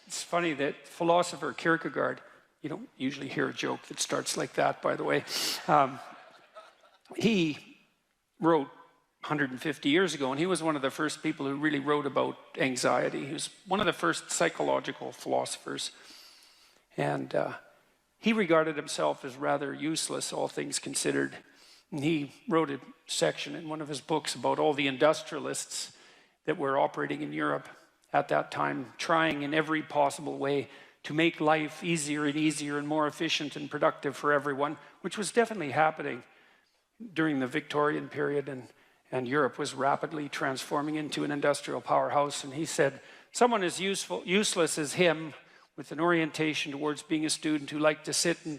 It's funny that philosopher Kierkegaard, you don't usually hear a joke that starts like that, by the way. He wrote 150 years ago, and he was one of the first people who really wrote about anxiety. He was one of the first psychological philosophers. And he regarded himself as rather useless, all things considered. And he wrote a section in one of his books about all the industrialists that were operating in Europe at that time, trying in every possible way to make life easier and easier and more efficient and productive for everyone, which was definitely happening during the Victorian period, and Europe was rapidly transforming into an industrial powerhouse. And he said, someone as useless as him, with an orientation towards being a student who liked to sit and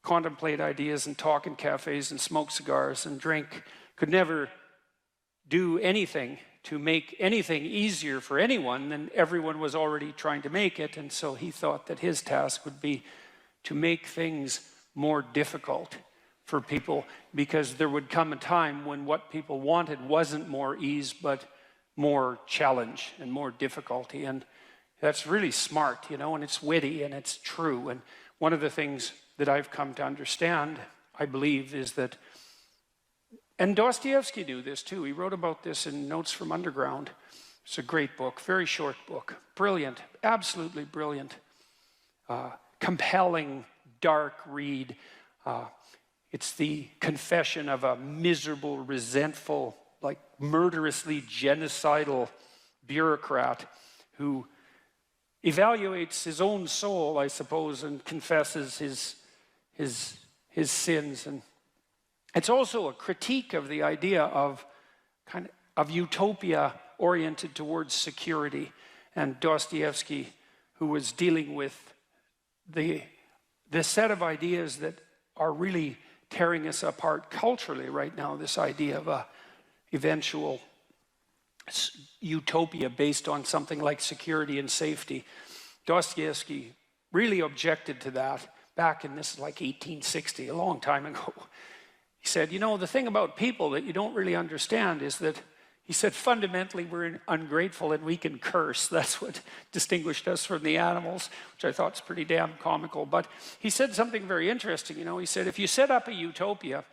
contemplate ideas and talk in cafes and smoke cigars and drink, could never do anything to make anything easier for anyone than everyone was already trying to make it. And so he thought that his task would be to make things more difficult for people, because there would come a time when what people wanted wasn't more ease, but more challenge and more difficulty. And that's really smart, you know, and it's witty and it's true. And one of the things that I've come to understand, I believe, is that, and Dostoevsky knew this too. He wrote about this in Notes from Underground. It's a great book, very short book, brilliant, absolutely brilliant, compelling, dark read. It's the confession of a miserable, resentful, like murderously genocidal bureaucrat who evaluates his own soul, I suppose, and confesses his sins. And it's also a critique of the idea of utopia oriented towards security. And Dostoevsky, who was dealing with the set of ideas that are really tearing us apart culturally right now, this idea of a eventual utopia based on something like security and safety. Dostoevsky really objected to that back in, this is like 1860, a long time ago. He said, you know, the thing about people that you don't really understand is that, he said, fundamentally we're ungrateful and we can curse. That's what distinguished us from the animals, which I thought is pretty damn comical. But he said something very interesting, you know. He said, if you set up a utopia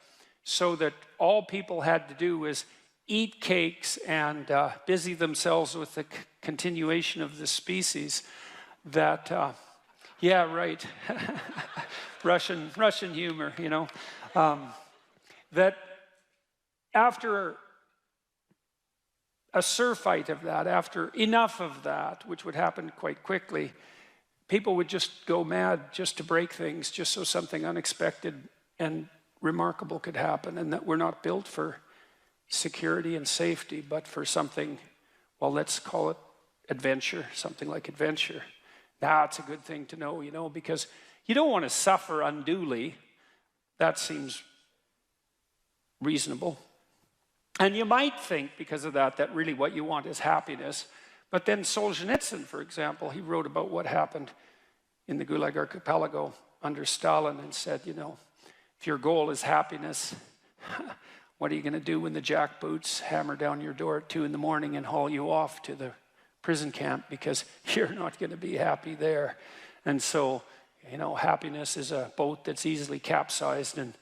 so that all people had to do was eat cakes and busy themselves with the continuation of the species, that, yeah, right, Russian humor, you know, that after a surfeit of that, after enough of that, which would happen quite quickly, people would just go mad just to break things, just so something unexpected and remarkable could happen, and that we're not built for security and safety, but for something, well, let's call it adventure, something like adventure. That's a good thing to know, you know, because you don't want to suffer unduly. That seems reasonable. And you might think, because of that, that really what you want is happiness. But then Solzhenitsyn, for example, he wrote about what happened in the Gulag Archipelago under Stalin and said, you know, if your goal is happiness, what are you going to do when the jackboots hammer down your door at 2 in the morning and haul you off to the prison camp, because you're not going to be happy there. And so, you know, happiness is a boat that's easily capsized and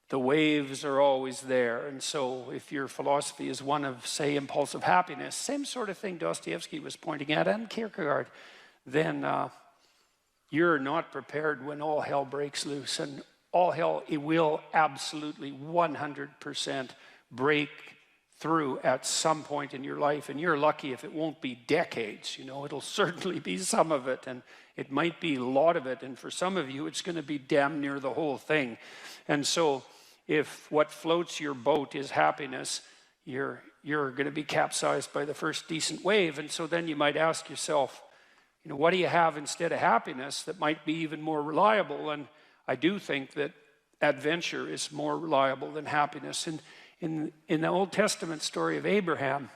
the waves are always there. And so if your philosophy is one of, say, impulsive happiness, same sort of thing Dostoevsky was pointing at, and Kierkegaard, then you're not prepared when all hell breaks loose. And all hell, it will absolutely 100% break through at some point in your life. And you're lucky if it won't be decades, you know, it'll certainly be some of it, and it might be a lot of it. And for some of you, it's going to be damn near the whole thing. And so if what floats your boat is happiness, you're going to be capsized by the first decent wave. And so then you might ask yourself, you know, what do you have instead of happiness that might be even more reliable? And I do think that adventure is more reliable than happiness. And in the Old Testament story of Abraham,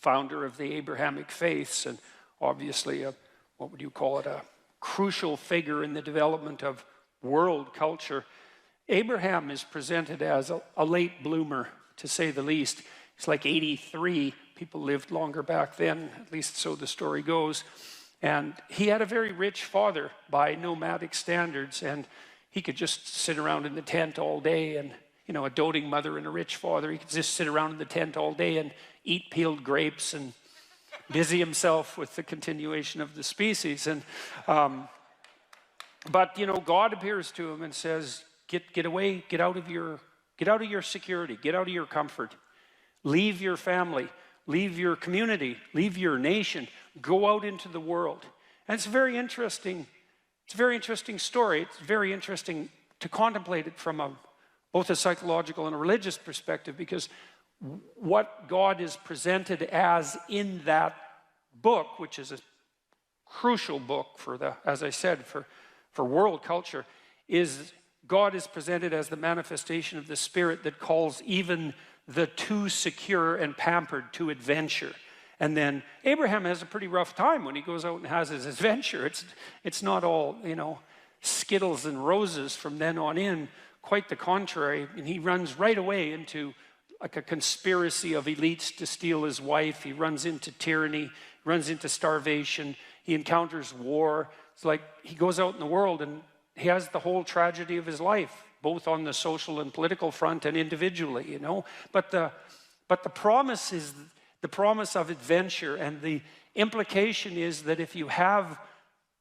founder of the Abrahamic faiths, and obviously what would you call it, a crucial figure in the development of world culture, Abraham is presented as a late bloomer, to say the least. He's like 83. People lived longer back then, at least so the story goes. And he had a very rich father by nomadic standards, and he could just sit around in the tent all day, and a doting mother and a rich father. He could just sit around in the tent all day and eat peeled grapes and busy himself with the continuation of the species. And but God appears to him and says, get away, get out of your security, get out of your comfort, leave your family, leave your community, leave your nation, go out into the world. And it's a very interesting story. It's very interesting to contemplate it from both a psychological and a religious perspective, because what God is presented as in that book, which is a crucial book as I said, for world culture, is God is presented as the manifestation of the Spirit that calls even the too secure and pampered to adventure. And then Abraham has a pretty rough time when he goes out and has his adventure. It's not all, Skittles and roses from then on in. Quite the contrary. And he runs right away into like a conspiracy of elites to steal his wife. He runs into tyranny, runs into starvation. He encounters war. It's like he goes out in the world and he has the whole tragedy of his life, both on the social and political front and individually, But the promise is the promise of adventure, and the implication is that if you have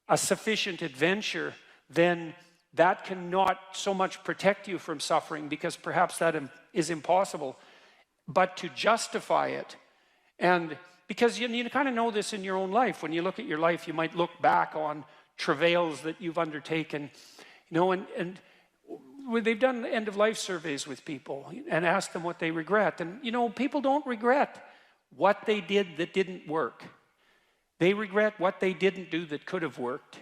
a sufficient adventure, then that cannot so much protect you from suffering, because perhaps that is impossible, but to justify it. And because you kind of know this in your own life. When you look at your life, you might look back on travails that you've undertaken, and they've done end-of-life surveys with people and asked them what they regret. And, people don't regret what they did that didn't work. They regret what they didn't do that could have worked.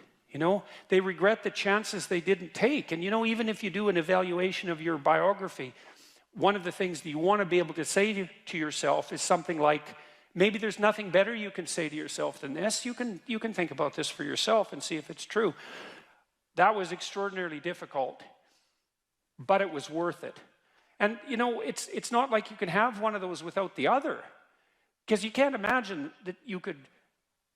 They regret the chances they didn't take. And, even if you do an evaluation of your biography, one of the things that you want to be able to say to yourself is something like, maybe there's nothing better you can say to yourself than this. You can think about this for yourself and see if it's true. That was extraordinarily difficult, but it was worth it. And, it's not like you can have one of those without the other, because you can't imagine that you could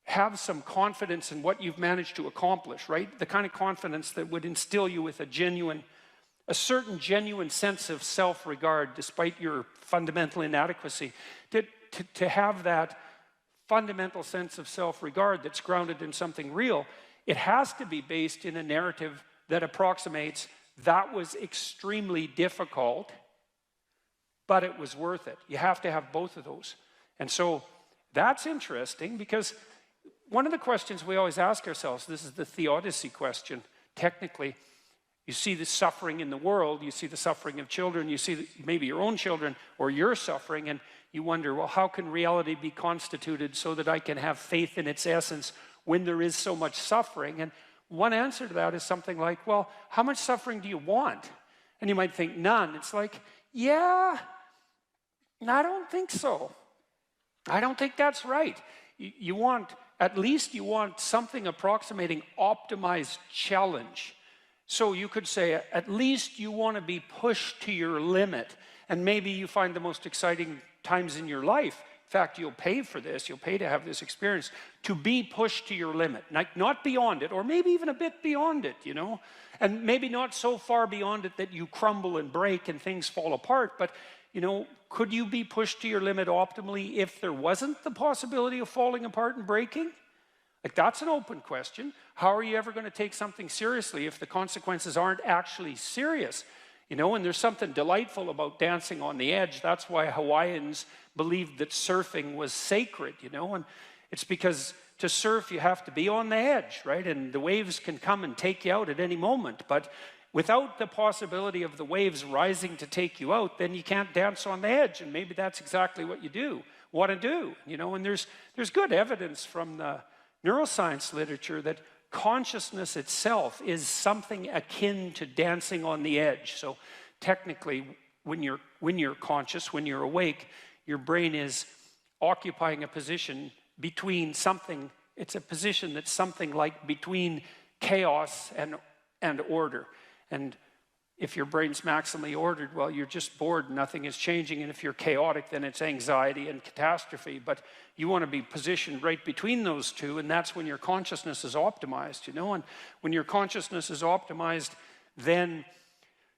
have some confidence in what you've managed to accomplish, right? The kind of confidence that would instill you with a certain genuine sense of self-regard despite your fundamental inadequacy. To have that fundamental sense of self-regard that's grounded in something real, it has to be based in a narrative that approximates that was extremely difficult, but it was worth it. You have to have both of those. And so that's interesting, because one of the questions we always ask ourselves, this is the theodicy question, technically. You see the suffering in the world, you see the suffering of children, you see maybe your own children or your suffering, and you wonder, well, how can reality be constituted so that I can have faith in its essence when there is so much suffering? And one answer to that is something like, well, how much suffering do you want? And you might think, none. It's like, yeah, I don't think so. I don't think that's right. At least you want something approximating optimized challenge. So you could say, at least you want to be pushed to your limit. And maybe you find the most exciting times in your life. In fact, you'll pay for this. You'll pay to have this experience, to be pushed to your limit. Not beyond it, or maybe even a bit beyond it, And maybe not so far beyond it that you crumble and break and things fall apart. But, could you be pushed to your limit optimally if there wasn't the possibility of falling apart and breaking? That's an open question. How are you ever going to take something seriously if the consequences aren't actually serious? And there's something delightful about dancing on the edge. That's why Hawaiians believed that surfing was sacred, And it's because to surf, you have to be on the edge, right? And the waves can come and take you out at any moment. But without the possibility of the waves rising to take you out, then you can't dance on the edge. And maybe that's exactly what you want to do. And there's good evidence from the neuroscience literature that consciousness itself is something akin to dancing on the edge. So technically, when you're conscious, when you're awake, your brain is occupying a position between something. It's a position that's something like between chaos and order. And If your brain's maximally ordered, well, you're just bored, nothing is changing. And if you're chaotic, then it's anxiety and catastrophe. But you want to be positioned right between those two, and that's when your consciousness is optimized, you know? And when your consciousness is optimized, then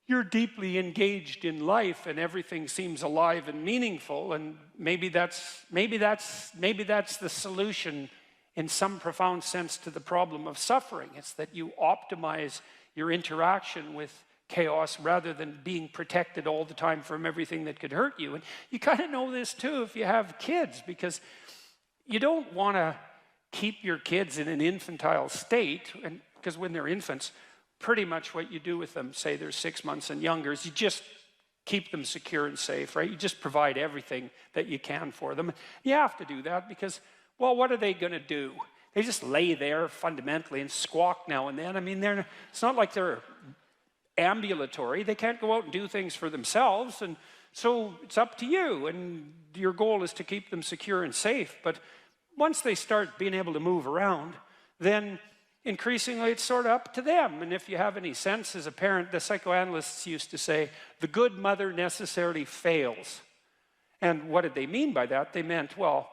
you're deeply engaged in life and everything seems alive and meaningful. And maybe that's the solution in some profound sense to the problem of suffering. It's that you optimize your interaction with chaos rather than being protected all the time from everything that could hurt you. And you kind of know this too if you have kids, because you don't want to keep your kids in an infantile state, and because when they're infants, pretty much what you do with them, say they're 6 months and younger, is you just keep them secure and safe, right? You just provide everything that you can for them. You have to do that because, well, what are they going to do? They just lay there fundamentally and squawk now and then. I mean, it's not like they're ambulatory. They can't go out and do things for themselves, and so it's up to you, and your goal is to keep them secure and safe. But once they start being able to move around, then increasingly it's sort of up to them. And if you have any sense as a parent, the psychoanalysts used to say, the good mother necessarily fails. And what did they mean by that? They meant, well,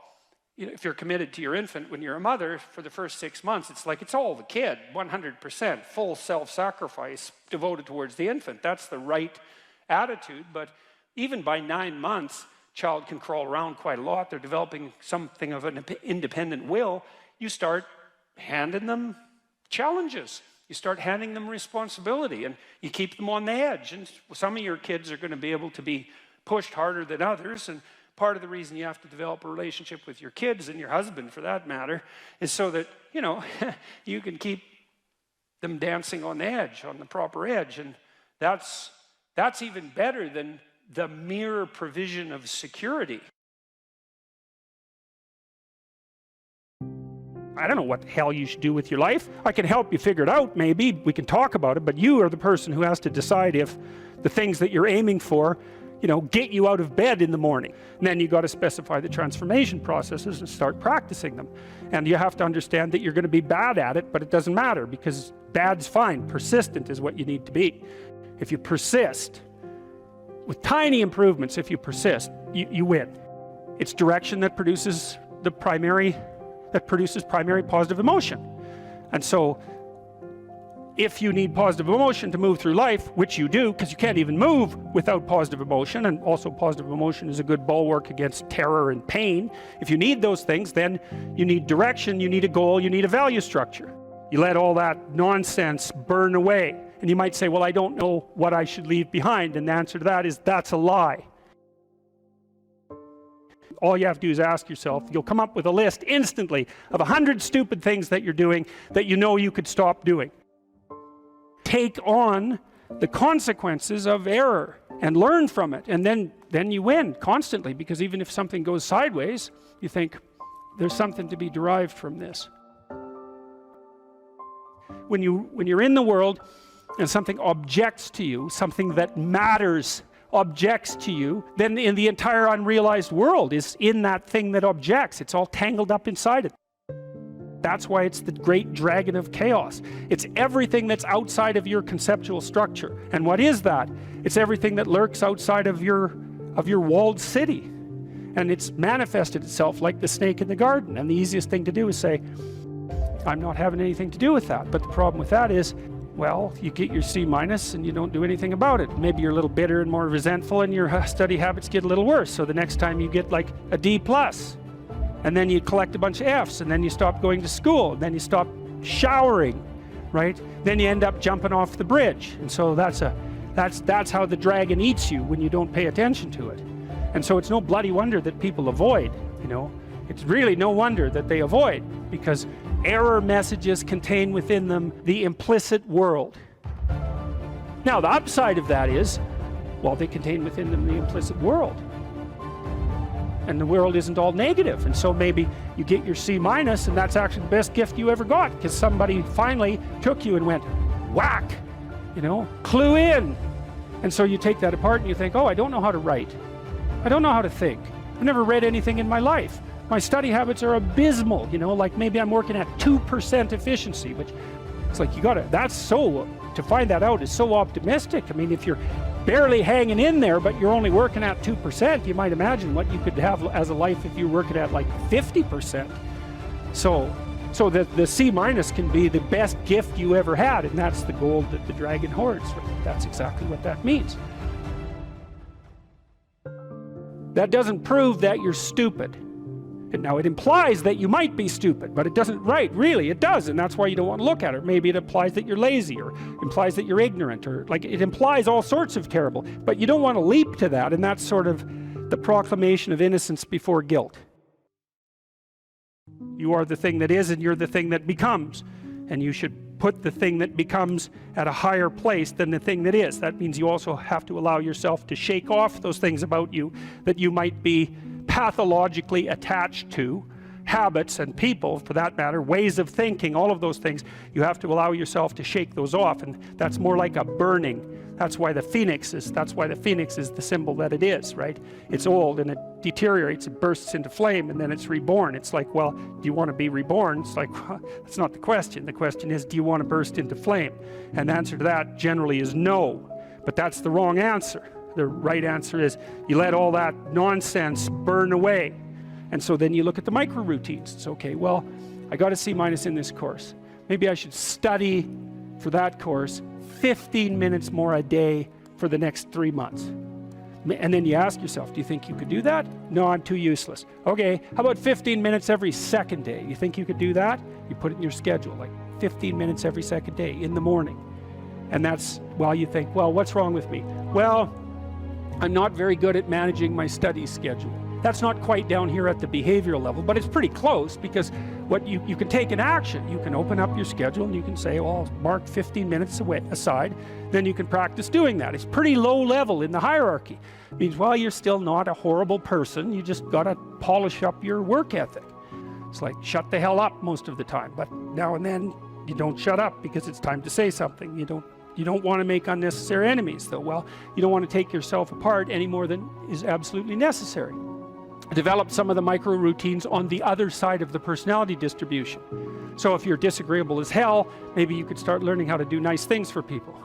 you know, if you're committed to your infant when you're a mother for the first 6 months, it's like it's all the kid, 100%, full self-sacrifice devoted towards the infant. That's the right attitude. But even by 9 months, child can crawl around quite a lot. They're developing something of an independent will. You start handing them challenges. You start handing them responsibility, and you keep them on the edge. And some of your kids are going to be able to be pushed harder than others, and part of the reason you have to develop a relationship with your kids, and your husband for that matter, is so that, you know, you can keep them dancing on the edge, on the proper edge. And that's even better than the mere provision of security. I don't know what the hell you should do with your life. I can help you figure it out, maybe. We can talk about it, but you are the person who has to decide if the things that you're aiming for, you know, get you out of bed in the morning. And then you got to specify the transformation processes and start practicing them. And you have to understand that you're going to be bad at it, but it doesn't matter, because bad's fine. Persistent is what you need to be. If you persist, with tiny improvements, if you persist, you win. It's direction that produces primary positive emotion. And so if you need positive emotion to move through life, which you do, because you can't even move without positive emotion, and also positive emotion is a good bulwark against terror and pain. If you need those things, then you need direction, you need a goal, you need a value structure. You let all that nonsense burn away. And you might say, well, I don't know what I should leave behind. And the answer to that is, that's a lie. All you have to do is ask yourself. You'll come up with a list instantly of 100 stupid things that you're doing that you know you could stop doing. Take on the consequences of error and learn from it, and then you win constantly, because even if something goes sideways, you think there's something to be derived from this. When you're in the world and something objects to you, something that matters objects to you, then in the entire unrealized world is in that thing that objects. It's all tangled up inside it. That's why it's the great dragon of chaos. It's everything that's outside of your conceptual structure. And what is that? It's everything that lurks outside of your walled city. And it's manifested itself like the snake in the garden. And the easiest thing to do is say, I'm not having anything to do with that. But the problem with that is, well, you get your C- and you don't do anything about it. Maybe you're a little bitter and more resentful, and your study habits get a little worse. So the next time you get like a D+, and then you collect a bunch of Fs, and then you stop going to school, and then you stop showering, right? Then you end up jumping off the bridge. And so that's how the dragon eats you when you don't pay attention to it. And so it's no bloody wonder that people avoid, you know. It's really no wonder that they avoid, because error messages contain within them the implicit world. Now, the upside of that is, well, they contain within them the implicit world. And the world isn't all negative. And so maybe you get your C-, and that's actually the best gift you ever got, because somebody finally took you and went, whack, you know, clue in. And so you take that apart and you think, oh, I don't know how to write. I don't know how to think. I've never read anything in my life. My study habits are abysmal, you know, like maybe I'm working at 2% efficiency, which It's like to find that out is so optimistic. I mean, if you're barely hanging in there, but you're only working at 2%, you might imagine what you could have as a life if you're working at like 50%. So that the C- can be the best gift you ever had, and that's the gold that the dragon hoards. Right? That's exactly what that means. That doesn't prove that you're stupid. And now it implies that you might be stupid, but it doesn't, right, really, it does, and that's why you don't want to look at it. Maybe it implies that you're lazy, or implies that you're ignorant, or like it implies all sorts of terrible, but you don't want to leap to that, and that's sort of the proclamation of innocence before guilt. You are the thing that is, and you're the thing that becomes, and you should put the thing that becomes at a higher place than the thing that is. That means you also have to allow yourself to shake off those things about you that you might be pathologically attached to, habits and people for that matter, ways of thinking, all of those things. You have to allow yourself to shake those off, and that's more like a burning. That's why the phoenix is the symbol that it is, right? It's old and it deteriorates, it bursts into flame, and then it's reborn. It's like, well, do you want to be reborn? It's like, well, that's not the question. The question is, do you want to burst into flame? And the answer to that generally is no, but that's the wrong answer. The right answer is you let all that nonsense burn away. And so then you look at the micro routines. It's okay, well, I got a C- in this course. Maybe I should study for that course 15 minutes more a day for the next 3 months. And then you ask yourself, do you think you could do that? No, I'm too useless. Okay, how about 15 minutes every second day? You think you could do that? You put it in your schedule, like 15 minutes every second day in the morning. And that's, well, you think, well, what's wrong with me? Well, I'm not very good at managing my study schedule. That's not quite down here at the behavioral level, but it's pretty close, because what you can take an action. You can open up your schedule and you can say, well, I'll mark 15 minutes aside. Then you can practice doing that. It's pretty low level in the hierarchy. It means, well, you're still not a horrible person. You just got to polish up your work ethic. It's like, shut the hell up most of the time. But now and then you don't shut up because it's time to say something. You don't want to make unnecessary enemies, though. Well, you don't want to take yourself apart any more than is absolutely necessary. Develop some of the micro routines on the other side of the personality distribution. So if you're disagreeable as hell, maybe you could start learning how to do nice things for people.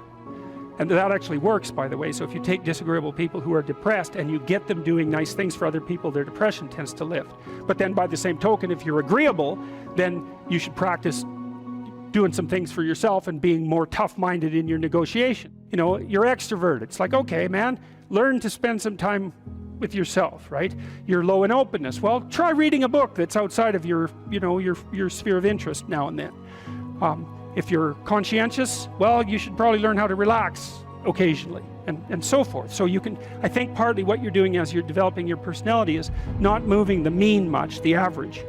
And that actually works, by the way. So if you take disagreeable people who are depressed and you get them doing nice things for other people, their depression tends to lift. But then by the same token, if you're agreeable, then you should practice doing some things for yourself and being more tough-minded in your negotiation. You know, you're extroverted. It's like, okay, man, learn to spend some time with yourself, right? You're low in openness. Well, try reading a book that's outside of your sphere of interest now and then. If you're conscientious, well, you should probably learn how to relax occasionally, and so forth. So you can, I think partly what you're doing as you're developing your personality is not moving the mean much, the average,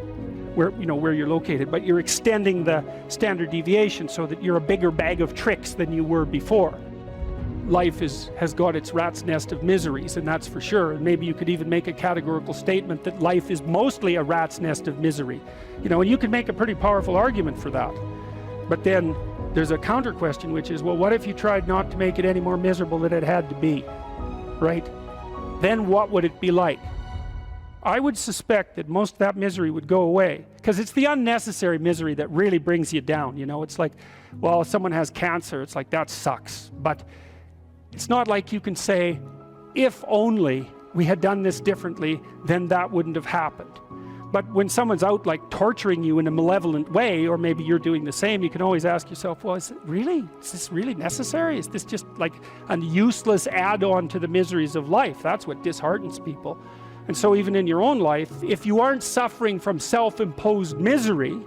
where you're located, but you're extending the standard deviation so that you're a bigger bag of tricks than you were before. Life has got its rat's nest of miseries, and that's for sure. And maybe you could even make a categorical statement that life is mostly a rat's nest of misery. And you can make a pretty powerful argument for that. But then there's a counter question, which is, well, what if you tried not to make it any more miserable than it had to be, right? Then what would it be like? I would suspect that most of that misery would go away, because it's the unnecessary misery that really brings you down. It's like, well, if someone has cancer, it's like, that sucks. But it's not like you can say, if only we had done this differently, then that wouldn't have happened. But when someone's out like torturing you in a malevolent way, or maybe you're doing the same, you can always ask yourself, well, is this really necessary? Is this just like a useless add-on to the miseries of life? That's what disheartens people. And so even in your own life, if you aren't suffering from self-imposed misery,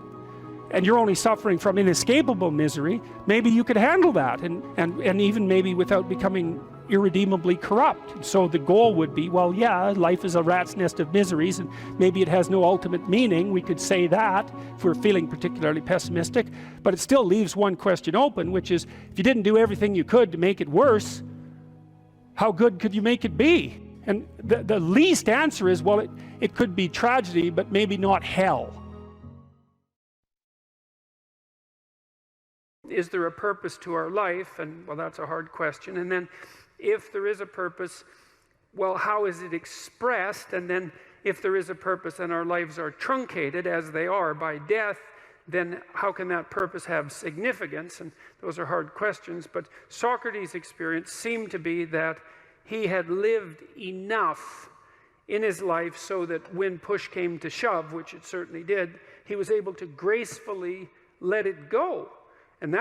and you're only suffering from inescapable misery, maybe you could handle that, and even maybe without becoming irredeemably corrupt. And so the goal would be, well, yeah, life is a rat's nest of miseries, and maybe it has no ultimate meaning. We could say that if we're feeling particularly pessimistic, but it still leaves one question open, which is, if you didn't do everything you could to make it worse, how good could you make it be? And the least answer is, well, it could be tragedy, but maybe not hell. Is there a purpose to our life? And well, that's a hard question. And then if there is a purpose, well, how is it expressed? And then if there is a purpose and our lives are truncated as they are by death, then how can that purpose have significance? And those are hard questions, but Socrates' experience seemed to be that he had lived enough in his life so that when push came to shove, which it certainly did, he was able to gracefully let it go. And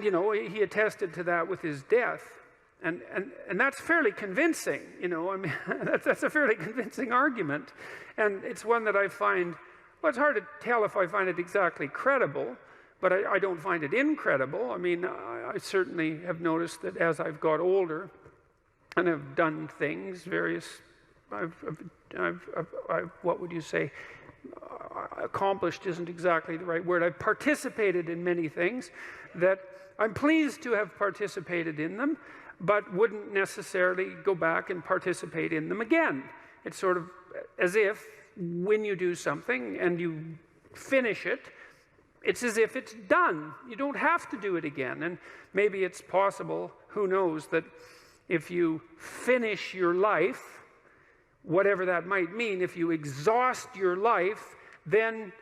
you know, he attested to that with his death. And that's fairly convincing, you know, I mean, that's a fairly convincing argument. And it's one that I find, well, it's hard to tell if I find it exactly credible, but I don't find it incredible. I mean, I certainly have noticed that as I've got older and have done things, what would you say, accomplished isn't exactly the right word. I've participated in many things that I'm pleased to have participated in them, but wouldn't necessarily go back and participate in them again. It's sort of as if when you do something and you finish it, it's as if it's done. You don't have to do it again. And maybe it's possible, who knows, that if you finish your life, whatever that might mean, if you exhaust your life, then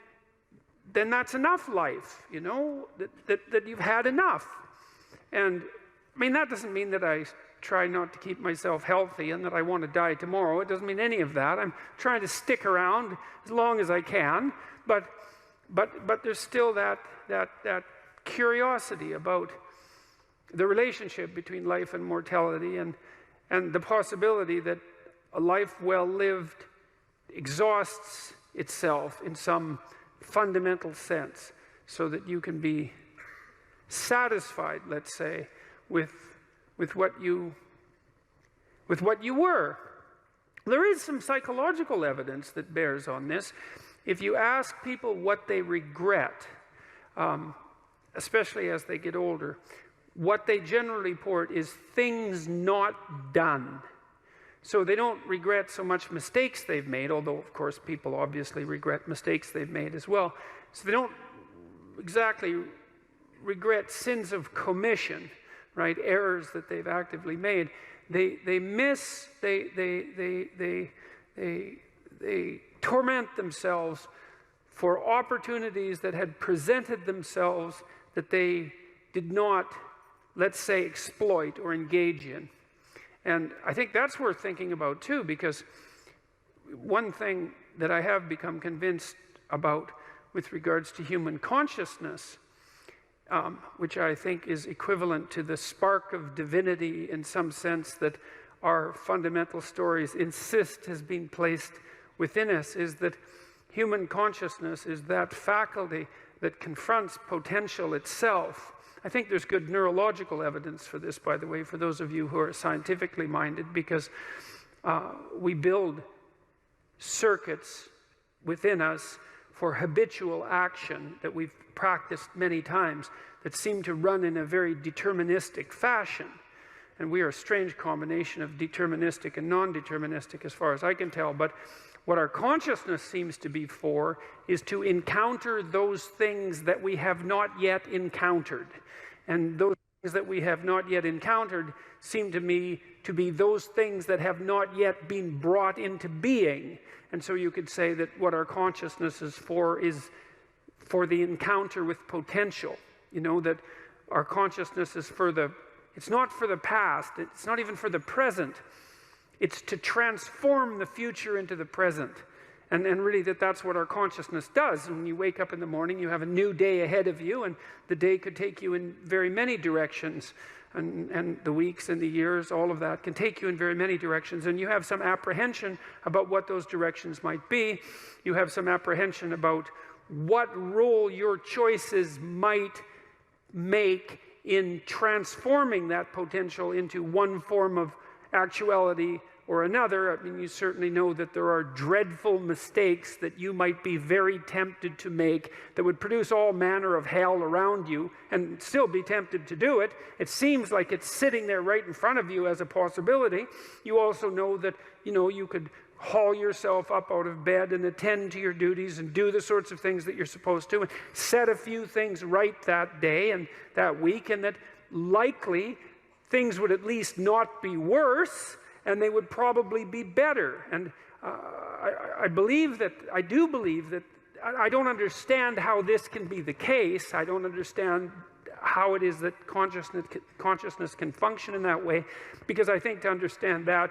that's enough life, you know, that you've had enough. And I mean, that doesn't mean that I try not to keep myself healthy and that I want to die tomorrow. It doesn't mean any of that. I'm trying to stick around as long as I can, but there's still that curiosity about the relationship between life and mortality, and the possibility that a life well lived exhausts itself in some fundamental sense, so that you can be satisfied, let's say, with what you were. There is some psychological evidence that bears on this. If you ask people what they regret, especially as they get older, what they generally report is things not done. So they don't regret so much mistakes they've made, although of course people obviously regret mistakes they've made as well. So they don't exactly regret sins of commission, right? Errors that they've actively made. They torment themselves for opportunities that had presented themselves that they did not, let's say, exploit or engage in. And I think that's worth thinking about too, because one thing that I have become convinced about with regards to human consciousness, which I think is equivalent to the spark of divinity in some sense that our fundamental stories insist has been placed within us, is that human consciousness is that faculty that confronts potential itself. I think there's good neurological evidence for this, by the way, for those of you who are scientifically minded, because we build circuits within us for habitual action that we've practiced many times that seem to run in a very deterministic fashion. And we are a strange combination of deterministic and non-deterministic as far as I can tell. But what our consciousness seems to be for is to encounter those things that we have not yet encountered. And those things that we have not yet encountered seem to me to be those things that have not yet been brought into being. And so you could say that what our consciousness is for the encounter with potential. You know, that our consciousness is it's not for the past, it's not even for the present. It's to transform the future into the present. And really that's what our consciousness does. And when you wake up in the morning, you have a new day ahead of you, and the day could take you in very many directions. And the weeks and the years, all of that can take you in very many directions. And you have some apprehension about what those directions might be. You have some apprehension about what role your choices might make in transforming that potential into one form of actuality or another. I mean, you certainly know that there are dreadful mistakes that you might be very tempted to make that would produce all manner of hell around you and still be tempted to do it. It seems like it's sitting there right in front of you as a possibility. You also know that, you know, you could haul yourself up out of bed and attend to your duties and do the sorts of things that you're supposed to and set a few things right that day and that week, and that likely things would at least not be worse, and they would probably be better. And I do believe that I don't understand how this can be the case. I don't understand how it is that consciousness can function in that way, because I think to understand that,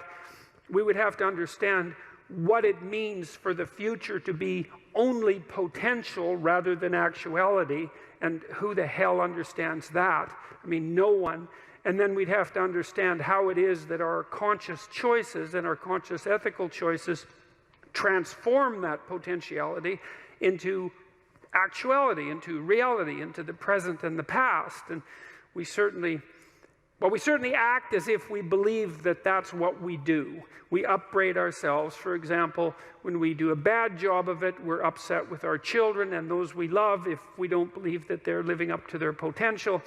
we would have to understand what it means for the future to be only potential rather than actuality, and who the hell understands that? I mean, no one. And then we'd have to understand how it is that our conscious choices and our conscious ethical choices transform that potentiality into actuality, into reality, into the present and the past. And we certainly act as if we believe that that's what we do. We upbraid ourselves. For example, when we do a bad job of it, we're upset with our children and those we love if we don't believe that they're living up to their potential.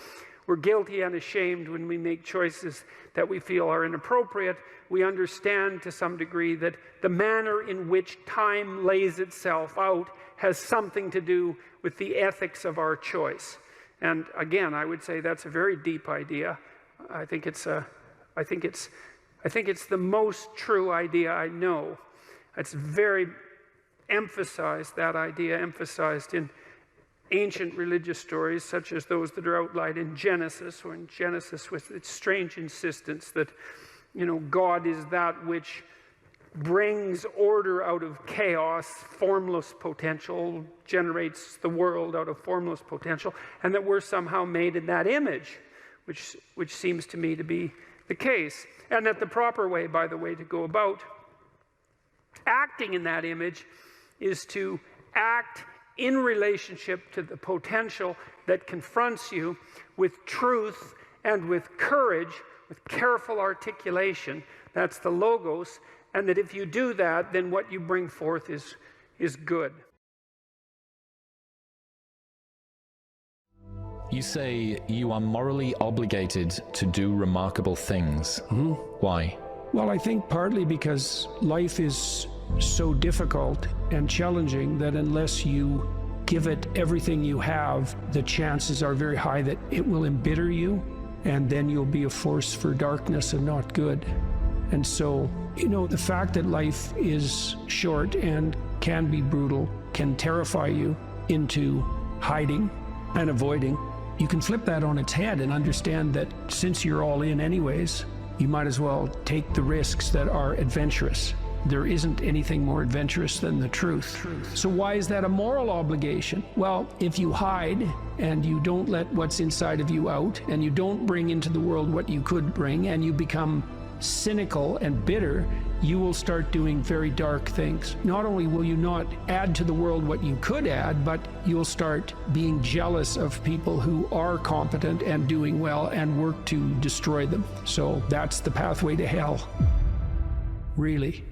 We're guilty and ashamed when we make choices that we feel are inappropriate. We understand to some degree that the manner in which time lays itself out has something to do with the ethics of our choice. And again, I would say that's a very deep idea. I think it's the most true idea I know. It's very emphasized, that idea emphasized in ancient religious stories such as those that are outlined in Genesis, or in Genesis with its strange insistence that, God is that which brings order out of chaos, formless potential, generates the world out of formless potential, and that we're somehow made in that image, which seems to me to be the case. And that the proper way, by the way, to go about acting in that image is to act in relationship to the potential that confronts you with truth and with courage, with careful articulation. That's the logos. And that if you do that, then what you bring forth is good. You say you are morally obligated to do remarkable things. Mm-hmm. Why? Well, I think partly because life is so difficult and challenging that unless you give it everything you have, the chances are very high that it will embitter you, and then you'll be a force for darkness and not good. And so, the fact that life is short and can be brutal can terrify you into hiding and avoiding. You can flip that on its head and understand that since you're all in anyways, you might as well take the risks that are adventurous. There isn't anything more adventurous than the truth. So why is that a moral obligation? Well, if you hide and you don't let what's inside of you out, and you don't bring into the world what you could bring, and you become cynical and bitter, you will start doing very dark things. Not only will you not add to the world what you could add, but you'll start being jealous of people who are competent and doing well and work to destroy them. So that's the pathway to hell, really.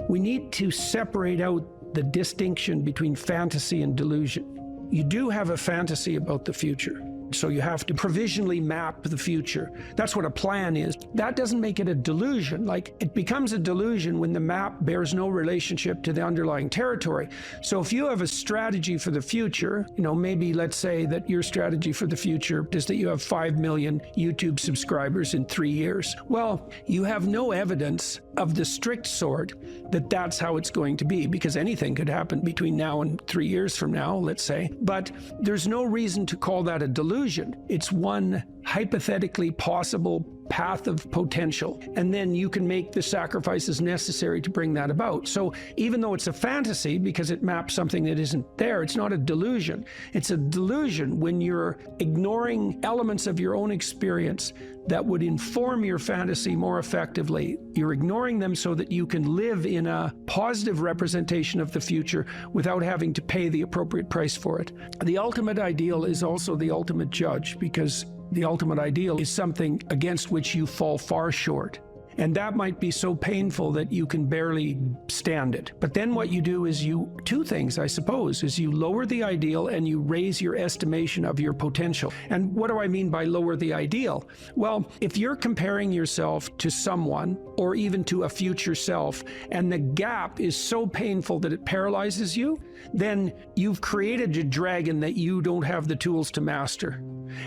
We need to separate out the distinction between fantasy and delusion. You do have a fantasy about the future. So you have to provisionally map the future. That's what a plan is. That doesn't make it a delusion. Like, it becomes a delusion when the map bears no relationship to the underlying territory. So if you have a strategy for the future, maybe let's say that your strategy for the future is that you have 5 million YouTube subscribers in 3 years. Well, you have no evidence of the strict sort that that's how it's going to be, because anything could happen between now and 3 years from now, let's say. But there's no reason to call that a delusion. It's one hypothetically possible path of potential, and then you can make the sacrifices necessary to bring that about. So even though it's a fantasy because it maps something that isn't there, it's not a delusion. It's a delusion when you're ignoring elements of your own experience that would inform your fantasy more effectively. You're ignoring them so that you can live in a positive representation of the future without having to pay the appropriate price for it. The ultimate ideal is also the ultimate judge, because the ultimate ideal is something against which you fall far short. And that might be so painful that you can barely stand it. But then what you do is two things, I suppose, is you lower the ideal and you raise your estimation of your potential. And what do I mean by lower the ideal? Well, if you're comparing yourself to someone or even to a future self, and the gap is so painful that it paralyzes you, then you've created a dragon that you don't have the tools to master.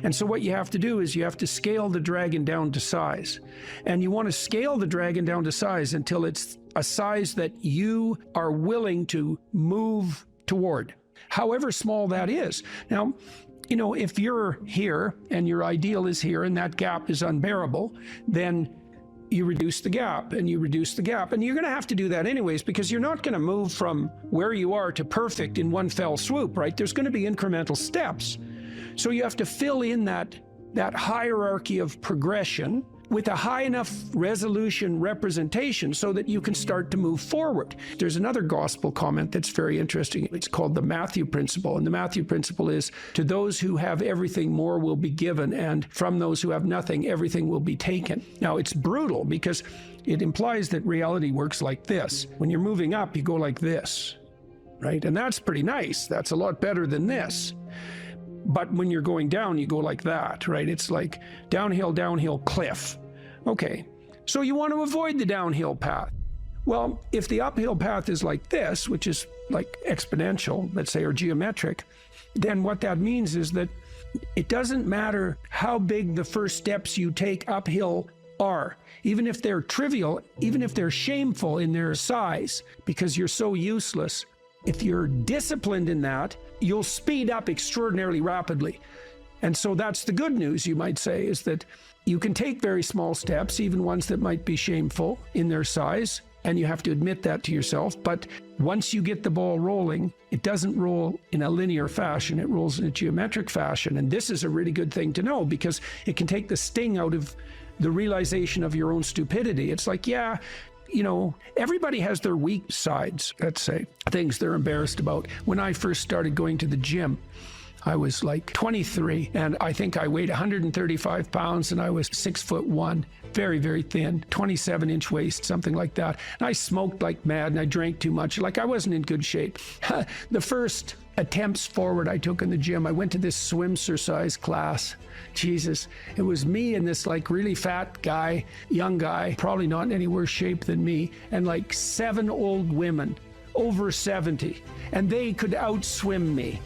And so what you have to do is you have to scale the dragon down to size. And you want to scale scale the dragon down to size until it's a size that you are willing to move toward, however small that is. Now, you know, if you're here and your ideal is here and that gap is unbearable, then you reduce the gap and you reduce the gap. And you're going to have to do that anyways, because you're not going to move from where you are to perfect in one fell swoop, right? There's going to be incremental steps. So you have to fill in that hierarchy of progression with a high enough resolution representation so that you can start to move forward. There's another gospel comment that's very interesting. It's called the Matthew principle. And the Matthew principle is, to those who have everything, more will be given. And from those who have nothing, everything will be taken. Now, it's brutal because it implies that reality works like this. When you're moving up, you go like this, right? And that's pretty nice. That's a lot better than this. But when you're going down, you go like that, right? It's like downhill, downhill, cliff. Okay, so you want to avoid the downhill path. Well, if the uphill path is like this, which is like exponential, let's say, or geometric, then what that means is that it doesn't matter how big the first steps you take uphill are, even if they're trivial, even if they're shameful in their size, because you're so useless. If you're disciplined in that, you'll speed up extraordinarily rapidly. And so that's the good news, you might say, is that you can take very small steps, even ones that might be shameful in their size, and you have to admit that to yourself. But once you get the ball rolling, it doesn't roll in a linear fashion, it rolls in a geometric fashion. And this is a really good thing to know, because it can take the sting out of the realization of your own stupidity. It's like, yeah, you know, everybody has their weak sides, let's say, things they're embarrassed about. When I first started going to the gym, I was like 23, and I think I weighed 135 pounds, and I was 6'1", very, very thin, 27-inch waist, something like that. And I smoked like mad, and I drank too much. Like, I wasn't in good shape. The first attempts forward I took in the gym, I went to this swimmercise class. Jesus, it was me and this like really fat guy, young guy, probably not in any worse shape than me, and like 7 old women over 70, and they could outswim me.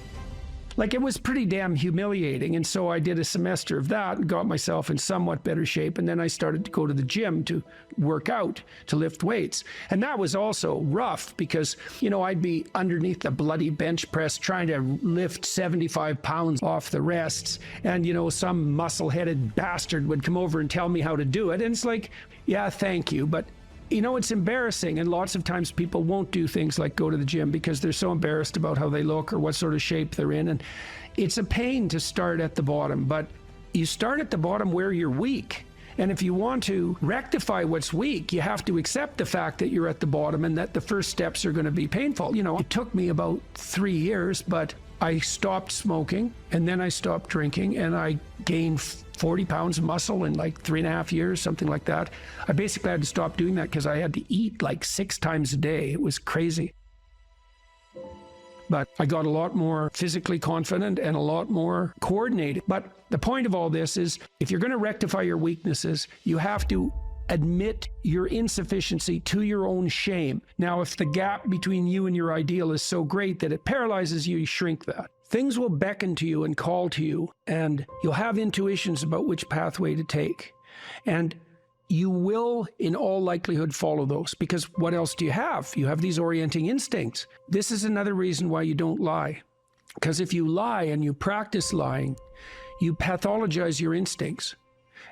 Like, it was pretty damn humiliating. And so I did a semester of that and got myself in somewhat better shape. And then I started to go to the gym to work out, to lift weights. And that was also rough because, you know, I'd be underneath the bloody bench press trying to lift 75 pounds off the rests. And, you know, some muscle-headed bastard would come over and tell me how to do it. And it's like, yeah, thank you. But you know, it's embarrassing, and lots of times people won't do things like go to the gym because they're so embarrassed about how they look or what sort of shape they're in. And it's a pain to start at the bottom, but you start at the bottom where you're weak. And if you want to rectify what's weak, you have to accept the fact that you're at the bottom and that the first steps are going to be painful. You know, it took me about 3 years, but I stopped smoking, and then I stopped drinking, and I gained 40 pounds of muscle in like 3.5 years, something like that. I basically had to stop doing that because I had to eat like 6 times a day. It was crazy. But I got a lot more physically confident and a lot more coordinated. But the point of all this is, if you're going to rectify your weaknesses, you have to admit your insufficiency to your own shame. Now, if the gap between you and your ideal is so great that it paralyzes you, you shrink that. Things will beckon to you and call to you, and you'll have intuitions about which pathway to take. And you will, in all likelihood, follow those, because what else do you have? You have these orienting instincts. This is another reason why you don't lie. Because if you lie and you practice lying, you pathologize your instincts.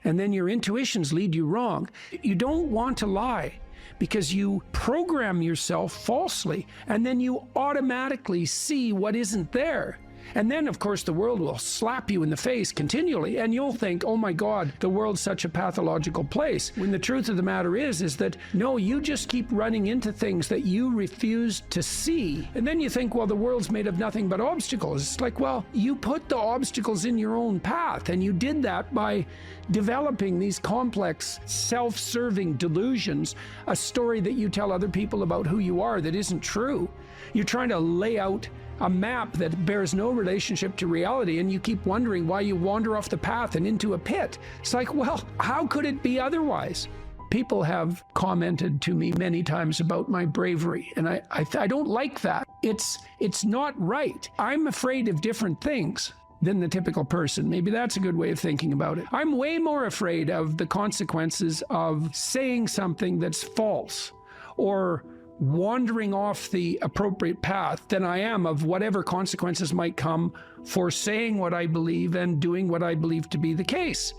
And then your intuitions lead you wrong. You don't want to lie because you program yourself falsely, and then you automatically see what isn't there. And then, of course, the world will slap you in the face continually, and you'll think, oh my God, the world's such a pathological place. When the truth of the matter is that, no, you just keep running into things that you refuse to see. And then you think, well, the world's made of nothing but obstacles. It's like, well, you put the obstacles in your own path, and you did that by developing these complex, self-serving delusions, a story that you tell other people about who you are that isn't true. You're trying to lay out a map that bears no relationship to reality, and you keep wondering why you wander off the path and into a pit. It's like, well, how could it be otherwise? People have commented to me many times about my bravery, and I don't like that. It's not right. I'm afraid of different things, than the typical person. Maybe that's a good way of thinking about it. I'm way more afraid of the consequences of saying something that's false or wandering off the appropriate path than I am of whatever consequences might come for saying what I believe and doing what I believe to be the case.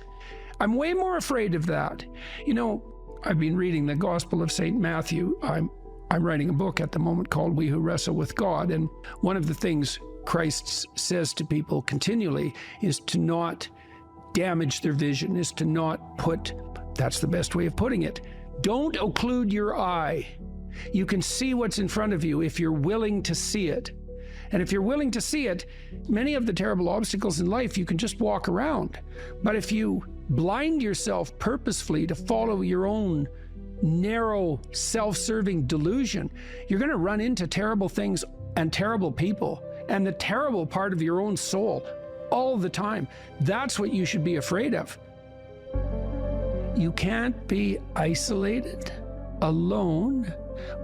I'm way more afraid of that. You know, I've been reading the Gospel of St. Matthew. I'm writing a book at the moment called We Who Wrestle with God, and one of the things Christ says to people continually is to not damage their vision, is to not put, that's the best way of putting it, don't occlude your eye. You can see what's in front of you if you're willing to see it. And if you're willing to see it, many of the terrible obstacles in life you can just walk around. But if you blind yourself purposefully to follow your own narrow, self-serving delusion, you're going to run into terrible things and terrible people and the terrible part of your own soul all the time. That's what you should be afraid of. You can't be isolated, alone,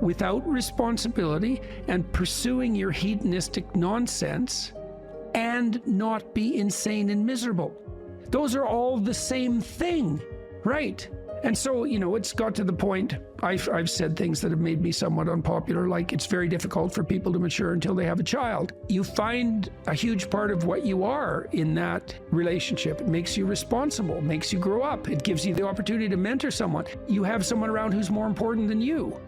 without responsibility and pursuing your hedonistic nonsense and not be insane and miserable. Those are all the same thing, right? And so, you know, it's got to the point, I've said things that have made me somewhat unpopular, like it's very difficult for people to mature until they have a child. You find a huge part of what you are in that relationship. It makes you responsible, makes you grow up. It gives you the opportunity to mentor someone. You have someone around who's more important than you.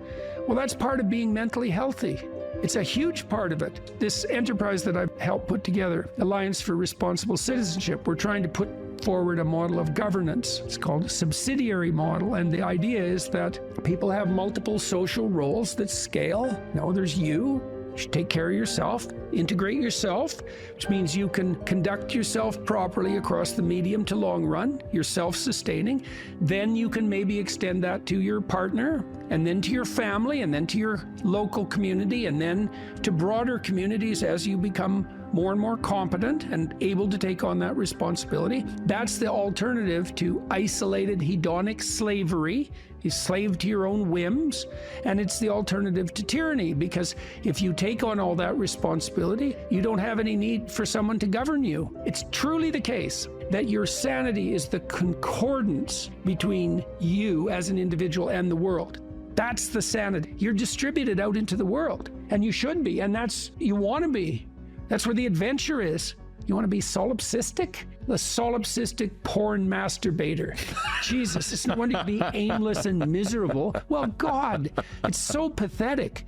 Well, that's part of being mentally healthy. It's a huge part of it. This enterprise that I've helped put together, Alliance for Responsible Citizenship, we're trying to put forward a model of governance. It's called a subsidiary model. And the idea is that people have multiple social roles that scale. No, there's you. You should take care of yourself, integrate yourself, which means you can conduct yourself properly across the medium to long run. You're self-sustaining. Then you can maybe extend that to your partner, and then to your family, and then to your local community, and then to broader communities as you become more and more competent and able to take on that responsibility. That's the alternative to isolated hedonic slavery. You slave to your own whims, and it's the alternative to tyranny, because if you take on all that responsibility, you don't have any need for someone to govern you. It's truly the case that your sanity is the concordance between you as an individual and the world. That's the sanity. You're distributed out into the world, and you should be, and that's, you want to be. That's where the adventure is. You want to be solipsistic? The solipsistic porn masturbator. Jesus, it's no wonder you be aimless and miserable. Well, God, it's so pathetic.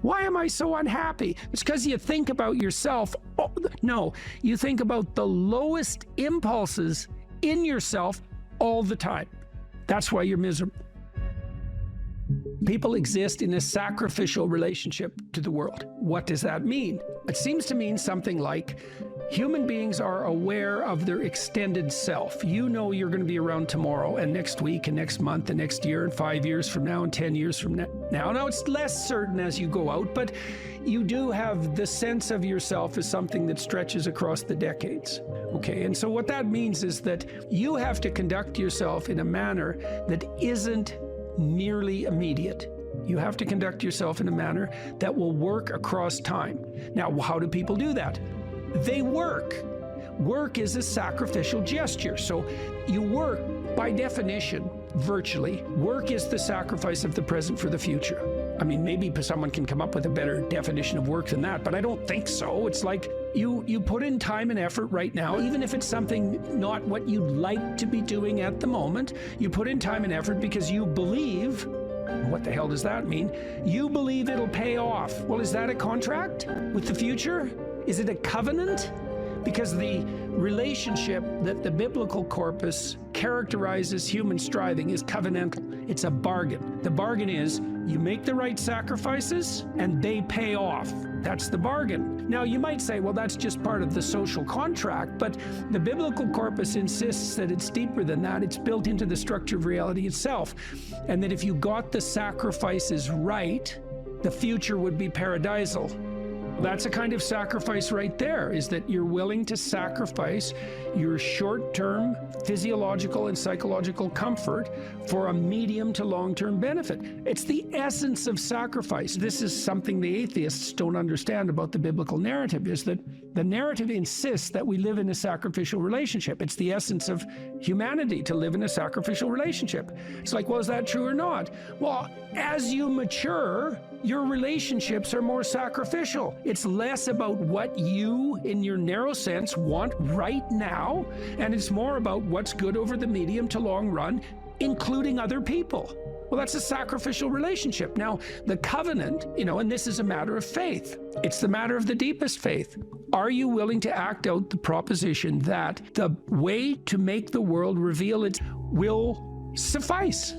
Why am I so unhappy? It's because you think about yourself. Oh, no, you think about the lowest impulses in yourself all the time. That's why you're miserable. People exist in a sacrificial relationship to the world. What does that mean? It seems to mean something like human beings are aware of their extended self. You know you're going to be around tomorrow and next week and next month and next year and 5 years from now and 10 years from now. Now it's less certain as you go out, but you do have the sense of yourself as something that stretches across the decades. Okay, and so what that means is that you have to conduct yourself in a manner that isn't merely immediate. You have to conduct yourself in a manner that will work across time. Now, how do people do that? They work. Work is a sacrificial gesture. So you work, by definition, virtually. Work is the sacrifice of the present for the future. I mean, maybe someone can come up with a better definition of work than that, but I don't think so. It's like you put in time and effort right now, even if it's something not what you'd like to be doing at the moment. You put in time and effort because you believe. What the hell does that mean? You believe it'll pay off. Well, is that a contract with the future? Is it a covenant? Because the relationship that the biblical corpus characterizes human striving is covenantal. It's a bargain. The bargain is you make the right sacrifices and they pay off. That's the bargain. Now, you might say, well, that's just part of the social contract, but the biblical corpus insists that it's deeper than that. It's built into the structure of reality itself. And that if you got the sacrifices right, the future would be paradisal. That's a kind of sacrifice right there, is that you're willing to sacrifice your short-term physiological and psychological comfort for a medium to long-term benefit. It's the essence of sacrifice. This is something the atheists don't understand about the biblical narrative, is that the narrative insists that we live in a sacrificial relationship. It's the essence of humanity to live in a sacrificial relationship. It's like, well, is that true or not? Well, as you mature, your relationships are more sacrificial. It's less about what you, in your narrow sense, want right now, and it's more about what's good over the medium to long run, including other people. Well, that's a sacrificial relationship. Now, the covenant, and this is a matter of faith. It's the matter of the deepest faith. Are you willing to act out the proposition that the way to make the world reveal its will suffice?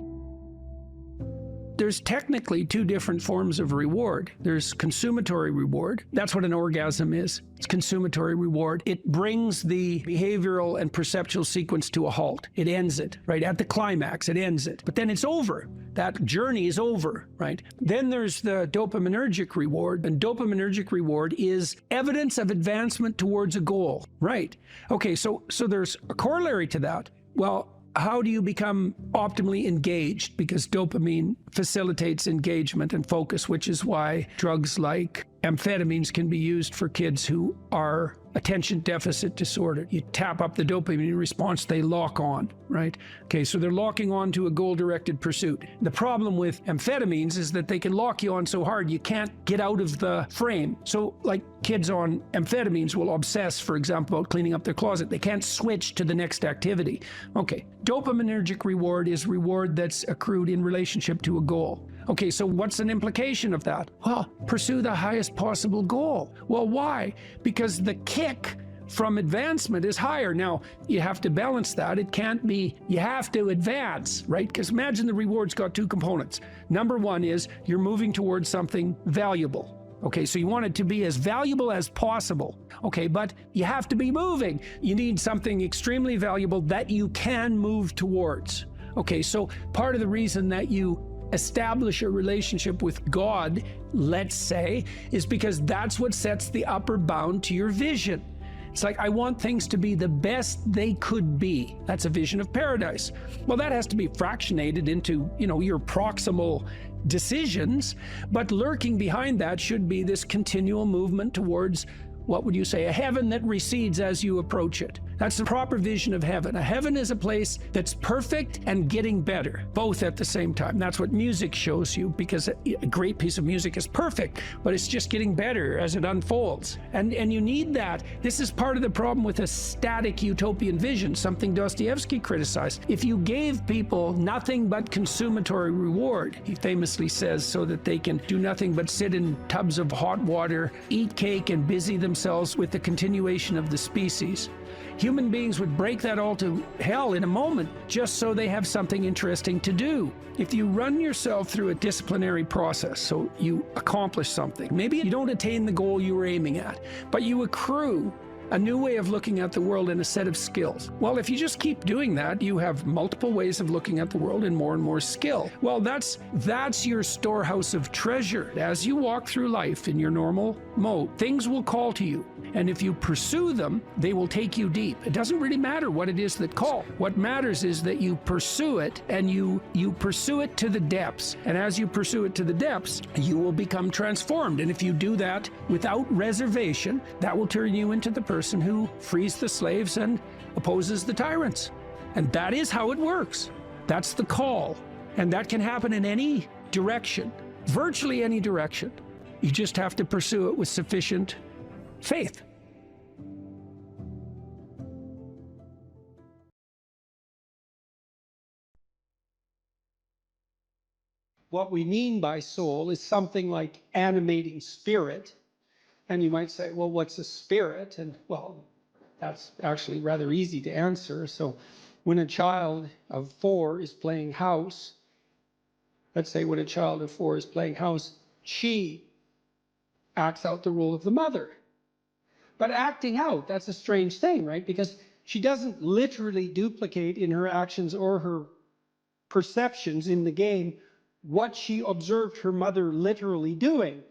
There's technically two different forms of reward. There's consummatory reward. That's what an orgasm is. It's consummatory reward. It brings the behavioral and perceptual sequence to a halt. It ends it, right? At the climax, it ends it. But then it's over. That journey is over, right? Then there's the dopaminergic reward, and dopaminergic reward is evidence of advancement towards a goal, right? Okay, so there's a corollary to that. Well, how do you become optimally engaged? Because dopamine facilitates engagement and focus, which is why drugs like amphetamines can be used for kids who are attention deficit disorder. You tap up the dopamine response, they lock on, right? Okay, so they're locking on to a goal-directed pursuit. The problem with amphetamines is that they can lock you on so hard you can't get out of the frame. So like kids on amphetamines will obsess, for example, about cleaning up their closet. They can't switch to the next activity. Okay, dopaminergic reward is reward that's accrued in relationship to a goal. Okay, so what's an implication of that? Well, pursue the highest possible goal. Well, why? Because the kick from advancement is higher. Now, you have to balance that. It can't be, you have to advance, right? Because imagine the reward's got two components. Number one is you're moving towards something valuable. Okay, so you want it to be as valuable as possible. Okay, but you have to be moving. You need something extremely valuable that you can move towards. Okay, so part of the reason that you establish a relationship with God, let's say, is because that's what sets the upper bound to your vision. It's like, I want things to be the best they could be. That's a vision of paradise. Well, that has to be fractionated into, your proximal decisions, but lurking behind that should be this continual movement towards, what would you say, a heaven that recedes as you approach it. That's the proper vision of heaven. A heaven is a place that's perfect and getting better, both at the same time. That's what music shows you, because a great piece of music is perfect, but it's just getting better as it unfolds. And you need that. This is part of the problem with a static utopian vision, something Dostoevsky criticized. If you gave people nothing but consummatory reward, he famously says, so that they can do nothing but sit in tubs of hot water, eat cake, and busy themselves with the continuation of the species, human beings would break that all to hell in a moment just so they have something interesting to do. If you run yourself through a disciplinary process, so you accomplish something, maybe you don't attain the goal you were aiming at, but you accrue a new way of looking at the world and a set of skills. Well, if you just keep doing that, you have multiple ways of looking at the world and more skill. Well, that's your storehouse of treasure. As you walk through life in your normal mode, things will call to you. And if you pursue them, they will take you deep. It doesn't really matter what it is that call. What matters is that you pursue it, and you pursue it to the depths. And as you pursue it to the depths, you will become transformed. And if you do that without reservation, that will turn you into the person who frees the slaves and opposes the tyrants. And that is how it works. That's the call. And that can happen in any direction, virtually any direction. You just have to pursue it with sufficient faith. What we mean by soul is something like animating spirit. And you might say, well, what's a spirit? And well, that's actually rather easy to answer. So when a child of 4 is playing house, let's say when a child of 4 is playing house, she acts out the role of the mother. But acting out, that's a strange thing, right? Because she doesn't literally duplicate in her actions or her perceptions in the game what she observed her mother literally doing.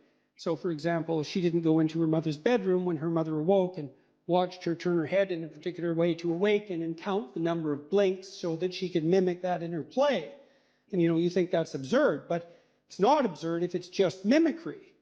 So, for example, she didn't go into her mother's bedroom when her mother awoke and watched her turn her head in a particular way to awaken and count the number of blinks so that she could mimic that in her play. And you think that's absurd, but it's not absurd if it's just mimicry.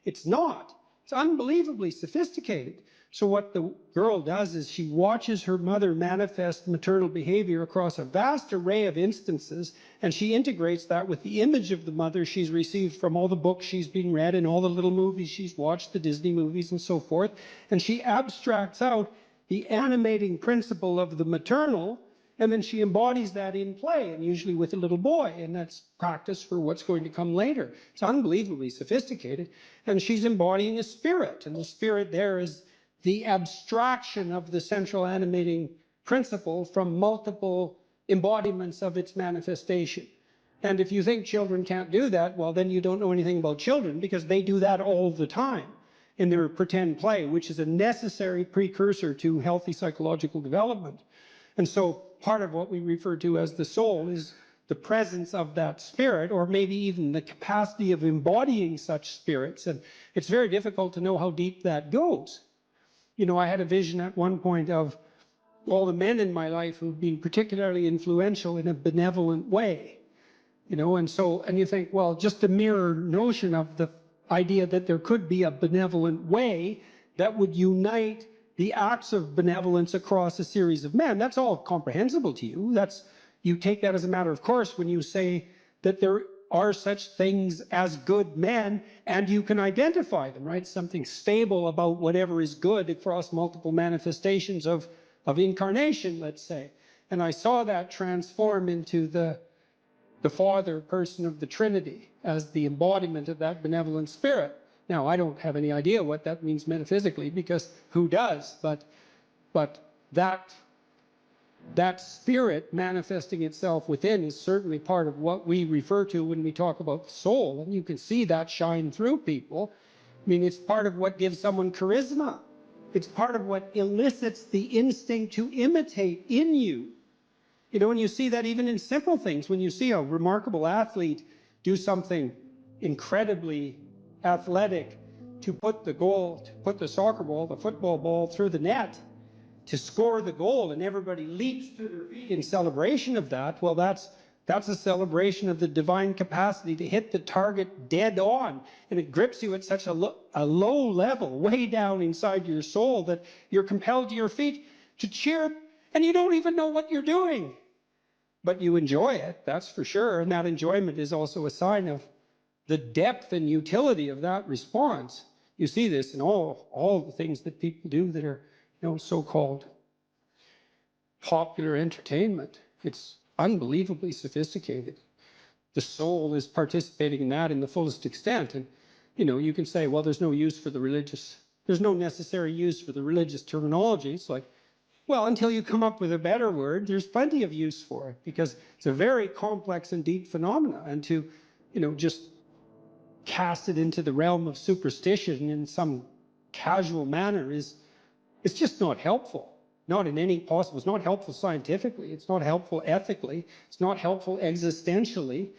It's not. It's unbelievably sophisticated. So what the girl does is she watches her mother manifest maternal behavior across a vast array of instances, and she integrates that with the image of the mother she's received from all the books she's been read and all the little movies she's watched, the Disney movies and so forth, and she abstracts out the animating principle of the maternal, and then she embodies that in play, and usually with a little boy, and that's practice for what's going to come later. It's unbelievably sophisticated, and she's embodying a spirit, and the spirit there is the abstraction of the central animating principle from multiple embodiments of its manifestation. And if you think children can't do that, well, then you don't know anything about children, because they do that all the time in their pretend play, which is a necessary precursor to healthy psychological development. And so part of what we refer to as the soul is the presence of that spirit, or maybe even the capacity of embodying such spirits. And it's very difficult to know how deep that goes. I had a vision at one point of all the men in my life who've been particularly influential in a benevolent way. And you think, well, just the mere notion of the idea that there could be a benevolent way that would unite the acts of benevolence across a series of men, that's all comprehensible to you. You take that as a matter of course when you say that there are such things as good men, and you can identify them, right? Something stable about whatever is good across multiple manifestations of incarnation, let's say. And I saw that transform into the Father person of the Trinity as the embodiment of that benevolent spirit. Now, I don't have any idea what that means metaphysically, because who does? But that spirit manifesting itself within is certainly part of what we refer to when we talk about the soul. And you can see that shine through people. I mean, it's part of what gives someone charisma. It's part of what elicits the instinct to imitate in you. And you see that even in simple things. When you see a remarkable athlete do something incredibly athletic to put the soccer ball, the football ball through the net, to score the goal, and everybody leaps to their feet in celebration of that, well, that's a celebration of the divine capacity to hit the target dead on. And it grips you at such a low level, way down inside your soul, that you're compelled to your feet to cheer, and you don't even know what you're doing. But you enjoy it, that's for sure. And that enjoyment is also a sign of the depth and utility of that response. You see this in all the things that people do that are so-called popular entertainment. It's unbelievably sophisticated. The soul is participating in that in the fullest extent. And, you can say, well, there's no necessary use for the religious terminology. It's like, well, until you come up with a better word, there's plenty of use for it, because it's a very complex and deep phenomena. And to, just cast it into the realm of superstition in some casual manner it's just not helpful. Not in any possible. It's not helpful scientifically. It's not helpful ethically. It's not helpful existentially.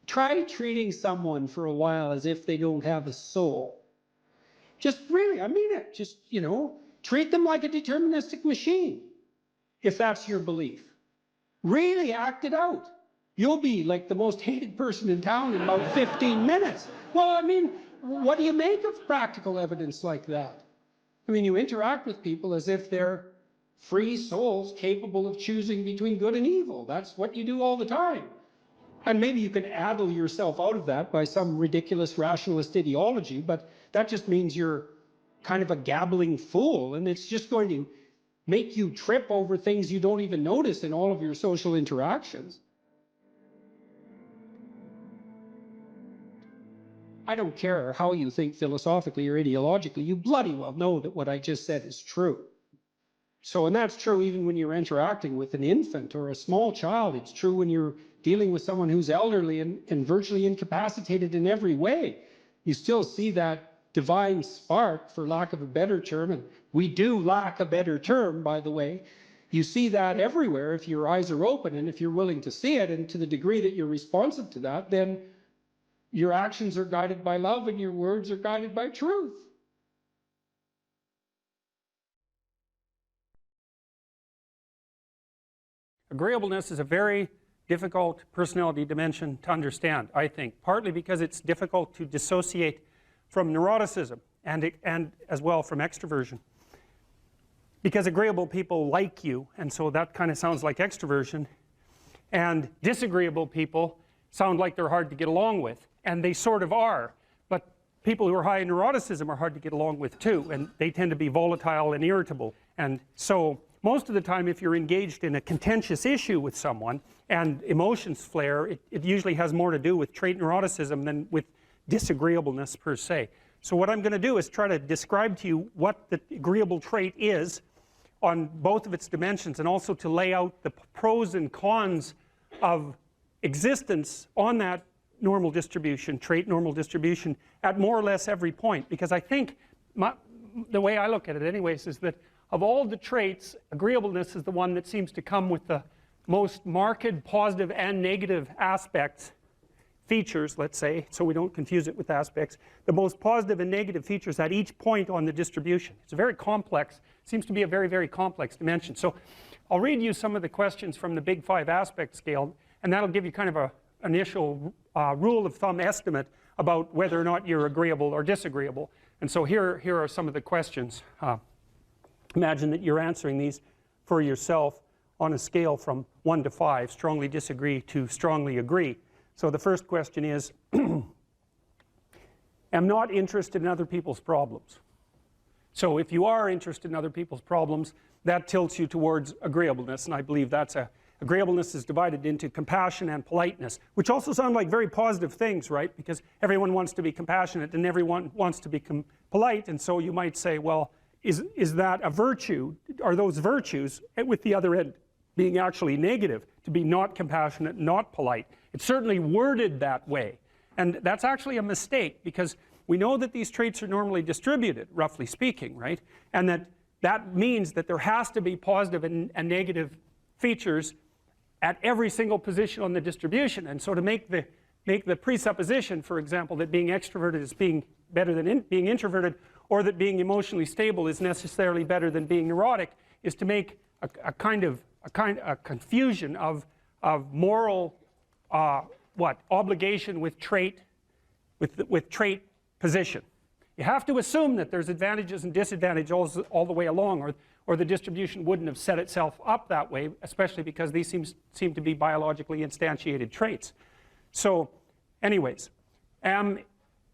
Try treating someone for a while as if they don't have a soul. Just really, I mean it. Just, treat them like a deterministic machine, if that's your belief. Really act it out. You'll be like the most hated person in town in about 15 minutes. Well, I mean, what do you make of practical evidence like that? I mean, you interact with people as if they're free souls capable of choosing between good and evil. That's what you do all the time. And maybe you can addle yourself out of that by some ridiculous rationalist ideology, but that just means you're kind of a gabbling fool, and it's just going to make you trip over things you don't even notice in all of your social interactions. I don't care how you think philosophically or ideologically, you bloody well know that what I just said is true. So, and that's true even when you're interacting with an infant or a small child. It's true when you're dealing with someone who's elderly and virtually incapacitated in every way. You still see that divine spark, for lack of a better term, and we do lack a better term, by the way. You see that everywhere if your eyes are open and if you're willing to see it, and to the degree that you're responsive to that, then your actions are guided by love and your words are guided by truth. Agreeableness is a very difficult personality dimension to understand, I think, partly because it's difficult to dissociate from neuroticism and as well from extroversion. Because agreeable people like you, and so that kind of sounds like extroversion, and disagreeable people sound like they're hard to get along with, and they sort of are, but people who are high in neuroticism are hard to get along with too, and they tend to be volatile and irritable. And so most of the time, if you're engaged in a contentious issue with someone and emotions flare, it usually has more to do with trait neuroticism than with disagreeableness per se. So what I'm going to do is try to describe to you what the agreeable trait is on both of its dimensions, and also to lay out the pros and cons of existence on that normal distribution, trait normal distribution, at more or less every point. Because I think, the way I look at it anyways, is that of all the traits, agreeableness is the one that seems to come with the most marked positive and negative aspects, features, let's say, so we don't confuse it with aspects, the most positive and negative features at each point on the distribution. It's a very complex, seems to be a very, very complex dimension. So I'll read you some of the questions from the Big Five aspect scale, and that'll give you kind of an initial rule of thumb estimate about whether or not you're agreeable or disagreeable. And so here are some of the questions. Imagine that you're answering these for yourself on a scale from 1 to 5, strongly disagree to strongly agree. So the first question is, am not interested in other people's problems. So if you are interested in other people's problems, that tilts you towards agreeableness, and I believe that's agreeableness is divided into compassion and politeness, which also sound like very positive things, right? Because everyone wants to be compassionate and everyone wants to be polite, and so you might say, well, is that a virtue? Are those virtues, with the other end being actually negative, to be not compassionate, not polite? It's certainly worded that way, and that's actually a mistake, because we know that these traits are normally distributed, roughly speaking, right? And that means that there has to be positive and negative features at every single position on the distribution. And so to make the presupposition, for example, that being extroverted is being better than being introverted, or that being emotionally stable is necessarily better than being neurotic, is to make a confusion of moral obligation with trait position. You have to assume that there's advantages and disadvantages all the way along, or the distribution wouldn't have set itself up that way, especially because these seem to be biologically instantiated traits. So anyways,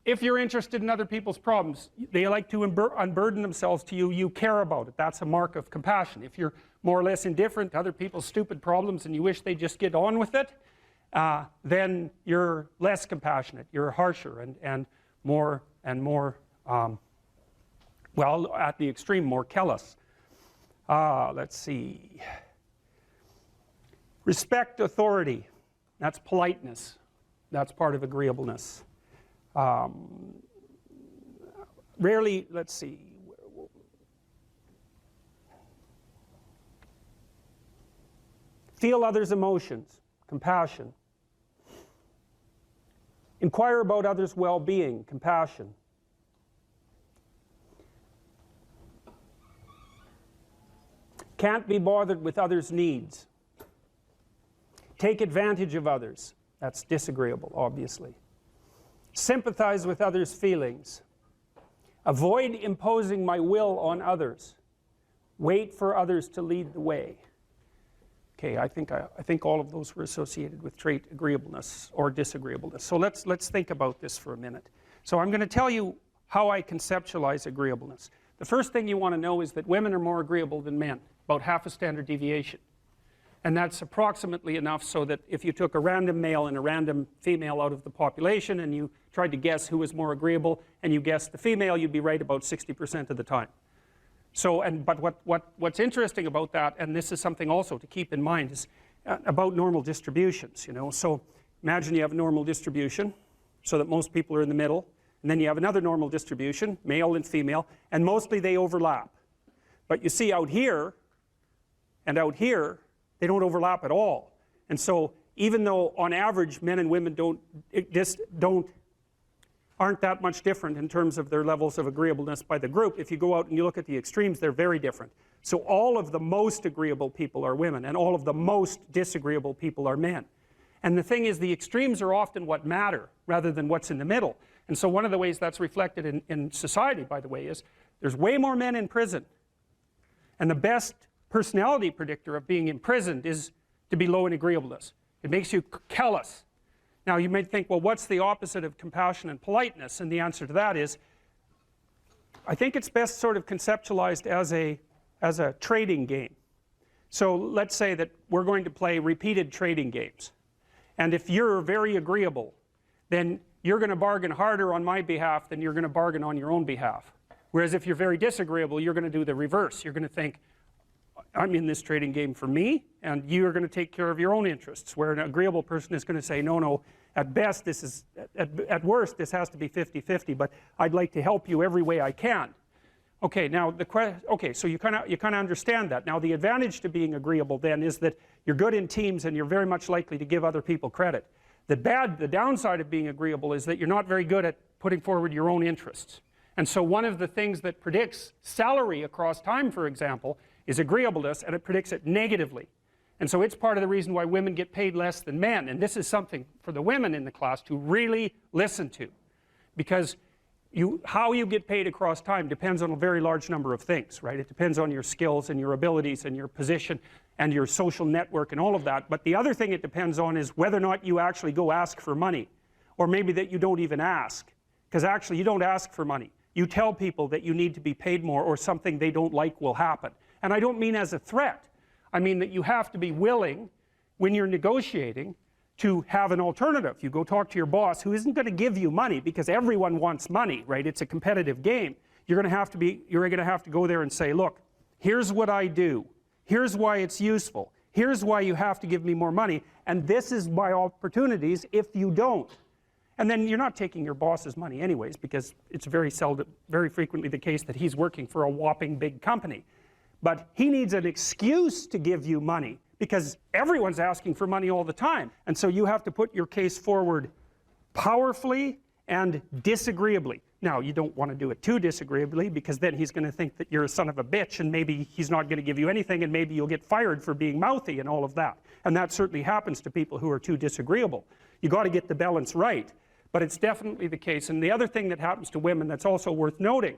if you're interested in other people's problems, they like to unburden themselves to you, you care about it. That's a mark of compassion. If you're more or less indifferent to other people's stupid problems and you wish they just get on with it, then you're less compassionate, you're harsher and more, well, at the extreme, more callous. Let's see. Respect authority. That's politeness. That's part of agreeableness. Rarely, let's see. Feel others' emotions. Compassion. Inquire about others' well-being. Compassion. Can't be bothered with others' needs. Take advantage of others. That's disagreeable, obviously. Sympathize with others' feelings. Avoid imposing my will on others. Wait for others to lead the way. Okay, I think all of those were associated with trait agreeableness or disagreeableness. So let's think about this for a minute. So I'm going to tell you how I conceptualize agreeableness. The first thing you want to know is that women are more agreeable than men, about half a standard deviation. And that's approximately enough so that if you took a random male and a random female out of the population and you tried to guess who was more agreeable and you guessed the female, you'd be right about 60% of the time. So, but what's interesting about that, and this is something also to keep in mind, is about normal distributions, you know. So imagine you have a normal distribution so that most people are in the middle, and then you have another normal distribution, male and female, and mostly they overlap. But you see out here and out here, they don't overlap at all. And so even though on average men and women don't aren't that much different in terms of their levels of agreeableness by the group. If you go out and you look at the extremes, they're very different. So all of the most agreeable people are women, and all of the most disagreeable people are men. And the thing is, the extremes are often what matter rather than what's in the middle. And so one of the ways that's reflected in society, by the way, is there's way more men in prison. And the best personality predictor of being imprisoned is to be low in agreeableness. It makes you callous. Now you might think, well, what's the opposite of compassion and politeness? And the answer to that is, I think it's best sort of conceptualized as a trading game. So let's say that we're going to play repeated trading games. And if you're very agreeable, then you're going to bargain harder on my behalf than you're going to bargain on your own behalf. Whereas if you're very disagreeable, you're going to do the reverse. You're going to think, I'm in this trading game for me, and you're going to take care of your own interests. Where an agreeable person is going to say, no, no, at best this is, at worst this has to be 50-50, but I'd like to help you every way I can. Okay, now so you kind of understand that. Now the advantage to being agreeable then is that you're good in teams and you're very much likely to give other people credit. The downside of being agreeable is that you're not very good at putting forward your own interests. And so one of the things that predicts salary across time, for example, is agreeableness, and it predicts it negatively. And so it's part of the reason why women get paid less than men. And this is something for the women in the class to really listen to, because how you get paid across time depends on a very large number of things, right? It depends on your skills and your abilities and your position and your social network and all of that. But the other thing it depends on is whether or not you actually go ask for money, or maybe that you don't even ask, because actually you don't ask for money. You tell people that you need to be paid more, or something they don't like will happen. And I don't mean as a threat. I mean that you have to be willing, when you're negotiating, to have an alternative. You go talk to your boss, who isn't going to give you money, because everyone wants money, right? It's a competitive game. You're going to have to go there and say, look, here's what I do. Here's why it's useful. Here's why you have to give me more money. And this is my opportunities if you don't. And then you're not taking your boss's money anyways, because it's very frequently the case that he's working for a whopping big company. But he needs an excuse to give you money, because everyone's asking for money all the time. And so you have to put your case forward powerfully and disagreeably. Now, you don't want to do it too disagreeably, because then he's going to think that you're a son of a bitch, and maybe he's not going to give you anything, and maybe you'll get fired for being mouthy and all of that. And that certainly happens to people who are too disagreeable. You got to get the balance right. But it's definitely the case. And the other thing that happens to women that's also worth noting,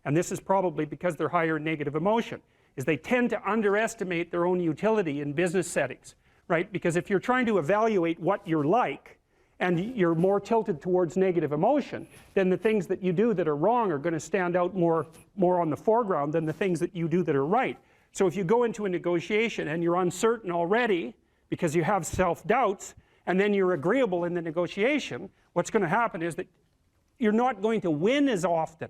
and this is probably because they're higher in negative emotion, is they tend to underestimate their own utility in business settings, right? Because if you're trying to evaluate what you're like, and you're more tilted towards negative emotion, then the things that you do that are wrong are going to stand out more on the foreground than the things that you do that are right. So if you go into a negotiation and you're uncertain already because you have self-doubts, and then you're agreeable in the negotiation, what's going to happen is that you're not going to win as often.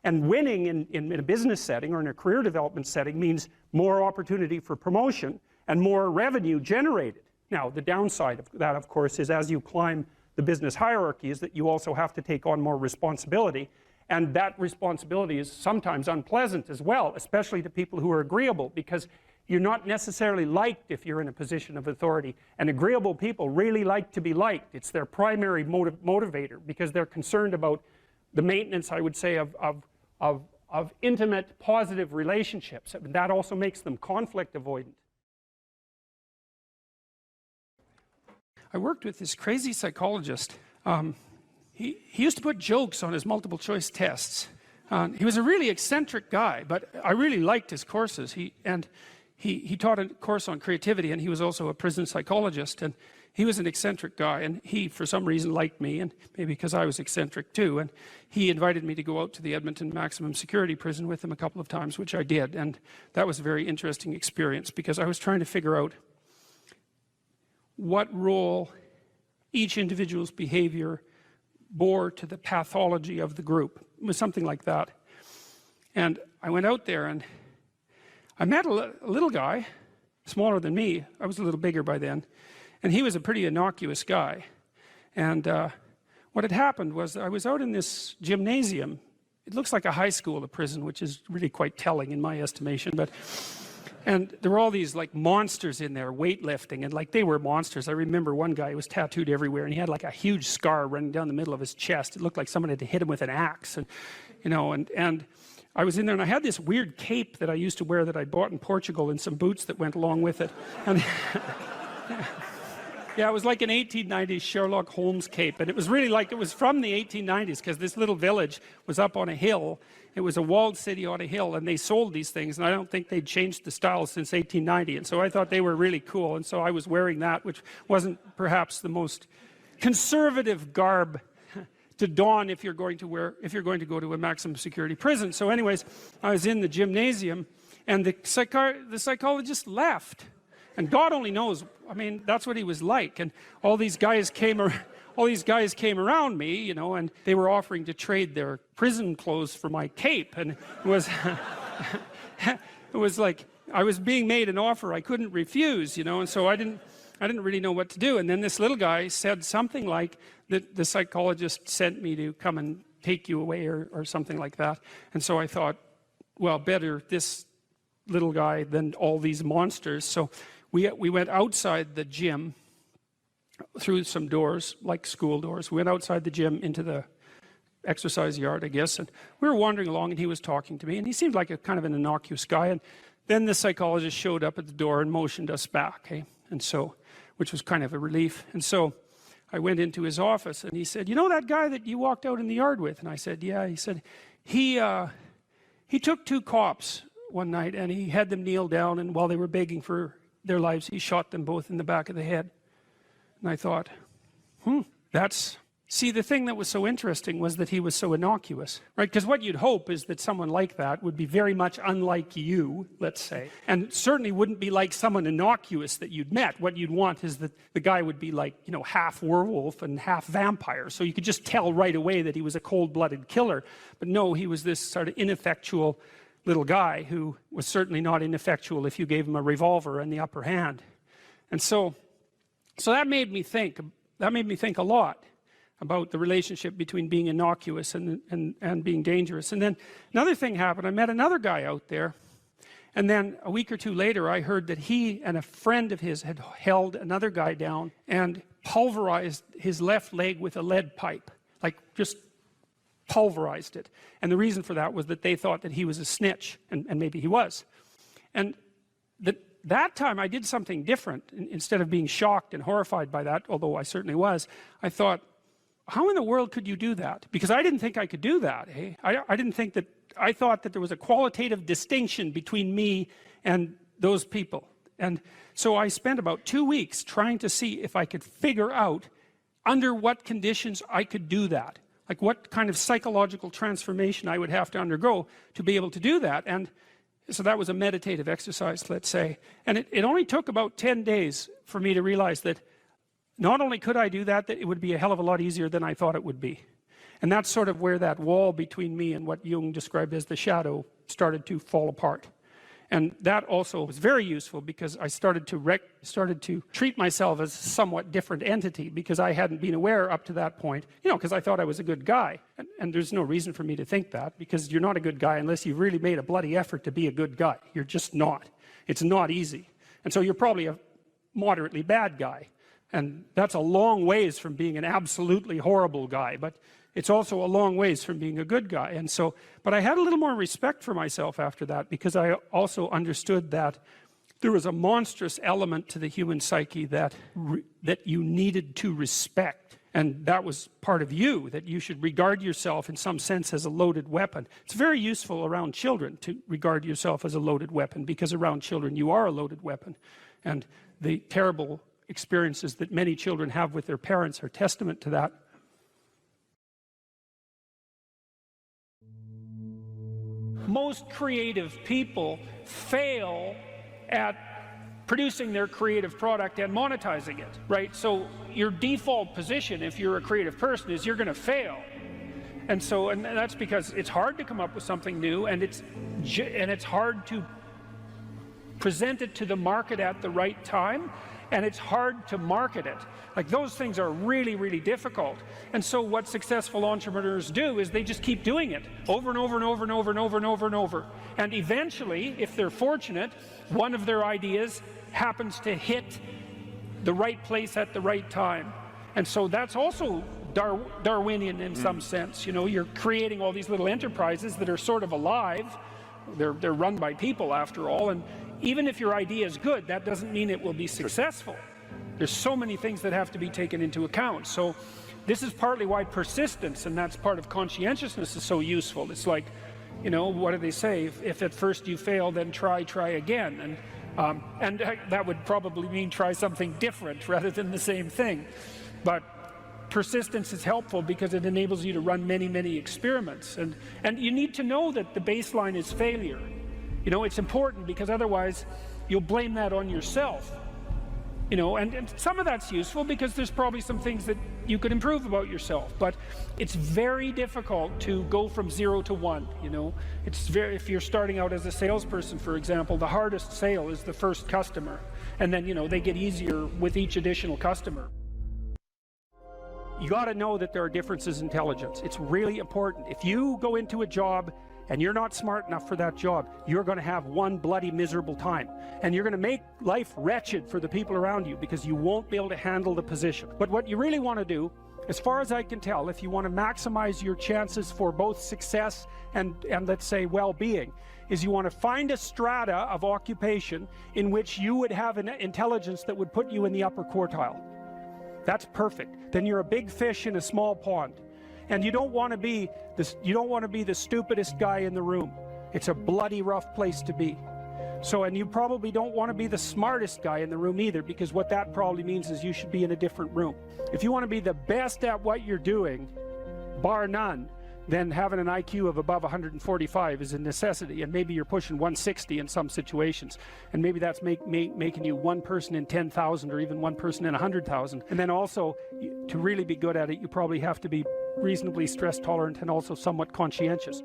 And winning in a business setting or in a career development setting means more opportunity for promotion and more revenue generated. Now, the downside of that, of course, is as you climb the business hierarchy is that you also have to take on more responsibility. And that responsibility is sometimes unpleasant as well, especially to people who are agreeable, because you're not necessarily liked if you're in a position of authority. And agreeable people really like to be liked. It's their primary motivator, because they're concerned about the maintenance, I would say, of intimate, positive relationships. And that also makes them conflict avoidant. I worked with this crazy psychologist. He used to put jokes on his multiple choice tests. He was a really eccentric guy, but I really liked his courses. He taught a course on creativity, and he was also a prison psychologist, and he was an eccentric guy, and he for some reason liked me, and maybe because I was eccentric too, and he invited me to go out to the Edmonton maximum security prison with him a couple of times, which I did, and that was a very interesting experience, because I was trying to figure out what role each individual's behavior bore to the pathology of the group. It was something like that. And I went out there and I met a little guy, smaller than me. I was a little bigger by then. And he was a pretty innocuous guy. And what had happened was I was out in this gymnasium. It looks like a high school, a prison, which is really quite telling in my estimation. But And there were all these like monsters in there weightlifting, and like they were monsters. I remember one guy who was tattooed everywhere, and he had like a huge scar running down the middle of his chest. It looked like someone had hit him with an axe, and you know, and I was in there, and I had this weird cape that I used to wear that I bought in Portugal, and some boots that went along with it. And yeah, it was like an 1890s Sherlock Holmes cape, and it was really like it was from the 1890s, because this little village was up on a hill. It was a walled city on a hill, and they sold these things, and I don't think they'd changed the style since 1890, and so I thought they were really cool, and so I was wearing that, which wasn't perhaps the most conservative garb to don if you're going to go to a maximum security prison. So anyways, I was in the gymnasium, and the psychologist left. And God only knows, I mean, that's what he was like. And all these guys came around me, you know, and they were offering to trade their prison clothes for my cape. And it was, it was like I was being made an offer I couldn't refuse, you know, and so I didn't really know what to do. And then this little guy said something like that the psychologist sent me to come and take you away or something like that. And so I thought, well, better this little guy than all these monsters. So we went outside the gym through some doors, like school doors. We went outside the gym into the exercise yard, I guess, and we were wandering along, and he was talking to me, and he seemed like a kind of an innocuous guy. And then the psychologist showed up at the door and motioned us back, and so, which was kind of a relief. And so I went into his office, and he said, "You know that guy that you walked out in the yard with?" And I said, "Yeah." He said, he took 2 cops one night, and he had them kneel down, and while they were begging for their lives, he shot them both in the back of the head. And I thought, see, the thing that was so interesting was that he was so innocuous, right? Because what you'd hope is that someone like that would be very much unlike you, let's say, and certainly wouldn't be like someone innocuous that you'd met. What you'd want is that the guy would be like, you know, half werewolf and half vampire, so you could just tell right away that he was a cold-blooded killer. But no, he was this sort of ineffectual little guy who was certainly not ineffectual if you gave him a revolver and the upper hand. And so that made me think a lot about the relationship between being innocuous and being dangerous. And then another thing happened. I met another guy out there, and then a week or 2 later I heard that he and a friend of his had held another guy down and pulverized his left leg with a lead pipe, like just pulverized it. And the reason for that was that they thought that he was a snitch, and maybe he was. And that time I did something different. Instead of being shocked and horrified by that, although I certainly was, I thought, how in the world could you do that? Because I didn't think I could do that. I thought that there was a qualitative distinction between me and those people. And so I spent about 2 weeks trying to see if I could figure out under what conditions I could do that. Like what kind of psychological transformation I would have to undergo to be able to do that. And so that was a meditative exercise, let's say. And it only took about 10 days for me to realize that not only could I do that, that it would be a hell of a lot easier than I thought it would be. And that's sort of where that wall between me and what Jung described as the shadow started to fall apart. And that also was very useful because I started to treat myself as a somewhat different entity, because I hadn't been aware up to that point, you know, because I thought I was a good guy. And there's no reason for me to think that, because you're not a good guy unless you've really made a bloody effort to be a good guy. You're just not. It's not easy. And so you're probably a moderately bad guy. And that's a long ways from being an absolutely horrible guy, but it's also a long ways from being a good guy. And so, but I had a little more respect for myself after that, because I also understood that there was a monstrous element to the human psyche that you needed to respect. And that was part of you, that you should regard yourself in some sense as a loaded weapon. It's very useful around children to regard yourself as a loaded weapon, because around children you are a loaded weapon. And the terrible experiences that many children have with their parents are testament to that. Most creative people fail at producing their creative product and monetizing it, right? So your default position, if you're a creative person, is you're going to fail. And that's because it's hard to come up with something new, and it's hard to present it to the market at the right time. and it's hard to market it. Like, those things are really, really difficult. And so what successful entrepreneurs do is they just keep doing it over and over and over and over and over and over and over. And eventually, if they're fortunate, one of their ideas happens to hit the right place at the right time. And so that's also Darwinian in some sense. You know, you're creating all these little enterprises that are sort of alive. They're run by people, after all, and even if your idea is good, that doesn't mean it will be successful. There's so many things that have to be taken into account. So this is partly why persistence, and that's part of conscientiousness, is so useful. It's like, you know, what do they say? If at first you fail, then try again. And that would probably mean try something different rather than the same thing. But persistence is helpful because it enables you to run many, many experiments. And you need to know that the baseline is failure. You know, it's important, because otherwise you'll blame that on yourself. You know, and some of that's useful because there's probably some things that you could improve about yourself. But it's very difficult to go from 0 to 1, you know. If you're starting out as a salesperson, for example, the hardest sale is the first customer. And then, you know, they get easier with each additional customer. You got to know that there are differences in intelligence. It's really important. If you go into a job and you're not smart enough for that job, you're going to have one bloody miserable time. And you're going to make life wretched for the people around you because you won't be able to handle the position. But what you really want to do, as far as I can tell, if you want to maximize your chances for both success and let's say well-being, is you want to find a strata of occupation in which you would have an intelligence that would put you in the upper quartile. That's perfect. Then you're a big fish in a small pond. And you don't want to be the stupidest guy in the room. It's a bloody rough place to be. So, and you probably don't want to be the smartest guy in the room either, because what that probably means is you should be in a different room. If you want to be the best at what you're doing, bar none, then having an IQ of above 145 is a necessity, and maybe you're pushing 160 in some situations, and maybe that's making you one person in 10,000 or even one person in 100,000. And then also, to really be good at it, you probably have to be reasonably stress tolerant and also somewhat conscientious.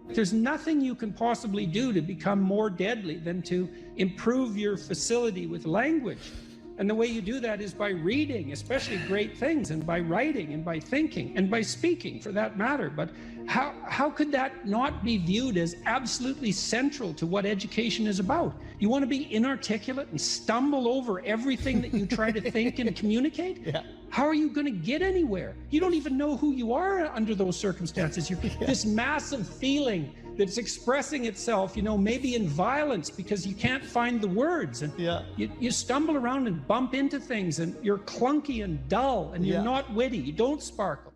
There's nothing you can possibly do to become more deadly than to improve your facility with language. And the way you do that is by reading, especially great things, and by writing, and by thinking, and by speaking, for that matter. But how could that not be viewed as absolutely central to what education is about? You want to be inarticulate and stumble over everything that you try to think and communicate? Yeah. How are you going to get anywhere? You don't even know who you are under those circumstances. You're this massive feeling that's expressing itself, you know, maybe in violence because you can't find the words, and you stumble around and bump into things, and you're clunky and dull, and you're not witty, you don't sparkle.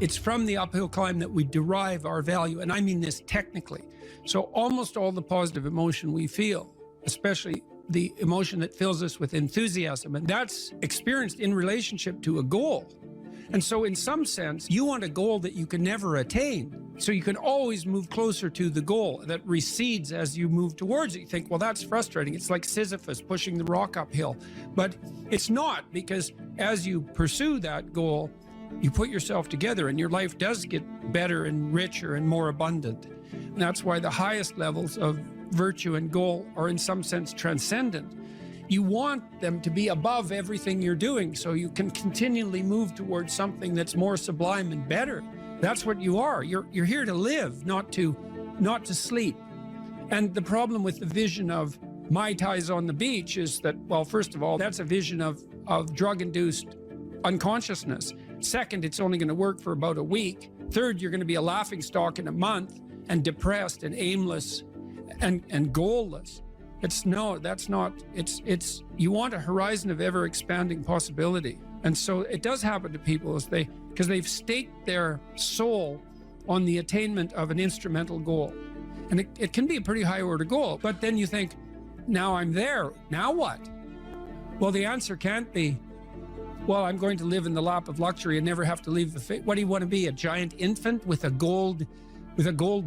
It's from the uphill climb that we derive our value, and I mean this technically. So almost all the positive emotion we feel, especially the emotion that fills us with enthusiasm, and that's experienced in relationship to a goal. And so in some sense, you want a goal that you can never attain. So you can always move closer to the goal that recedes as you move towards it. You think, well, that's frustrating. It's like Sisyphus pushing the rock uphill. But it's not, because as you pursue that goal, you put yourself together and your life does get better and richer and more abundant. And that's why the highest levels of virtue and goal are in some sense transcendent. You want them to be above everything you're doing so you can continually move towards something that's more sublime and better. That's what you are. You're here to live, not to sleep. And the problem with the vision of Mai Tais on the beach is that, well, first of all, that's a vision of drug-induced unconsciousness. Second, it's only going to work for about a week. Third, you're going to be a laughingstock in a month and depressed and aimless and goalless. You want a horizon of ever expanding possibility. And so it does happen to people because they've staked their soul on the attainment of an instrumental goal. And it can be a pretty high order goal, but then you think, now I'm there, now what? Well, the answer can't be, well, I'm going to live in the lap of luxury and never have to leave the face. What do you want to be, a giant infant with a gold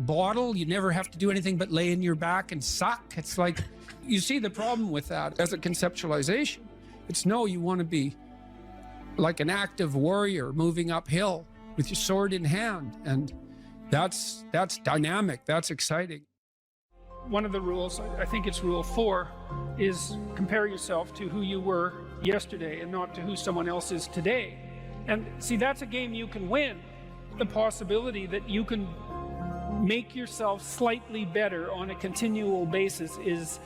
bottle? You never have to do anything but lay in your back and suck. It's like, you see the problem with that as a conceptualization. It's no, you want to be like an active warrior moving uphill with your sword in hand. And that's dynamic, that's exciting. one of the rules, I think it's rule 4, is compare yourself to who you were yesterday and not to who someone else is today. And see, that's a game you can win. The possibility that you can make yourself slightly better on a continual basis is,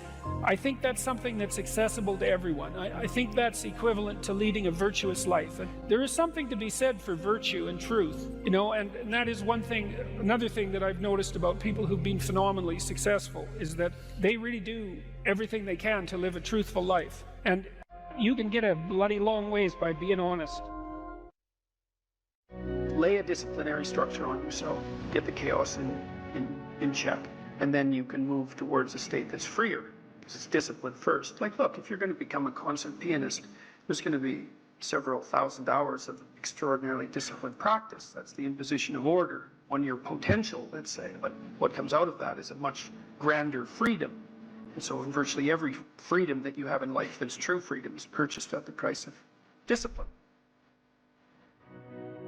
I think that's something that's accessible to everyone. I think that's equivalent to leading a virtuous life. And there is something to be said for virtue and truth, you know, and that is one thing. Another thing that I've noticed about people who've been phenomenally successful is that they really do everything they can to live a truthful life. And you can get a bloody long ways by being honest. Lay a disciplinary structure on yourself, get the chaos in check, and then you can move towards a state that's freer, because it's discipline first. Like, look, if you're going to become a concert pianist, there's going to be several thousand hours of extraordinarily disciplined practice. That's the imposition of order on your potential, let's say. But what comes out of that is a much grander freedom. And so virtually every freedom that you have in life that's true freedom is purchased at the price of discipline.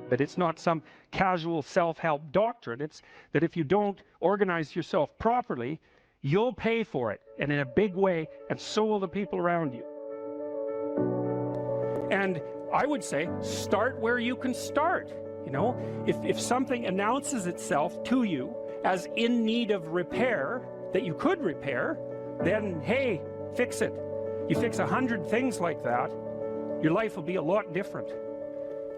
But it's not some casual self-help doctrine. It's that if you don't organize yourself properly, you'll pay for it, and in a big way, and so will the people around you. And I would say, start where you can start. You know, if something announces itself to you as in need of repair, that you could repair, then, hey, fix it. You fix 100 things like that, your life will be a lot different.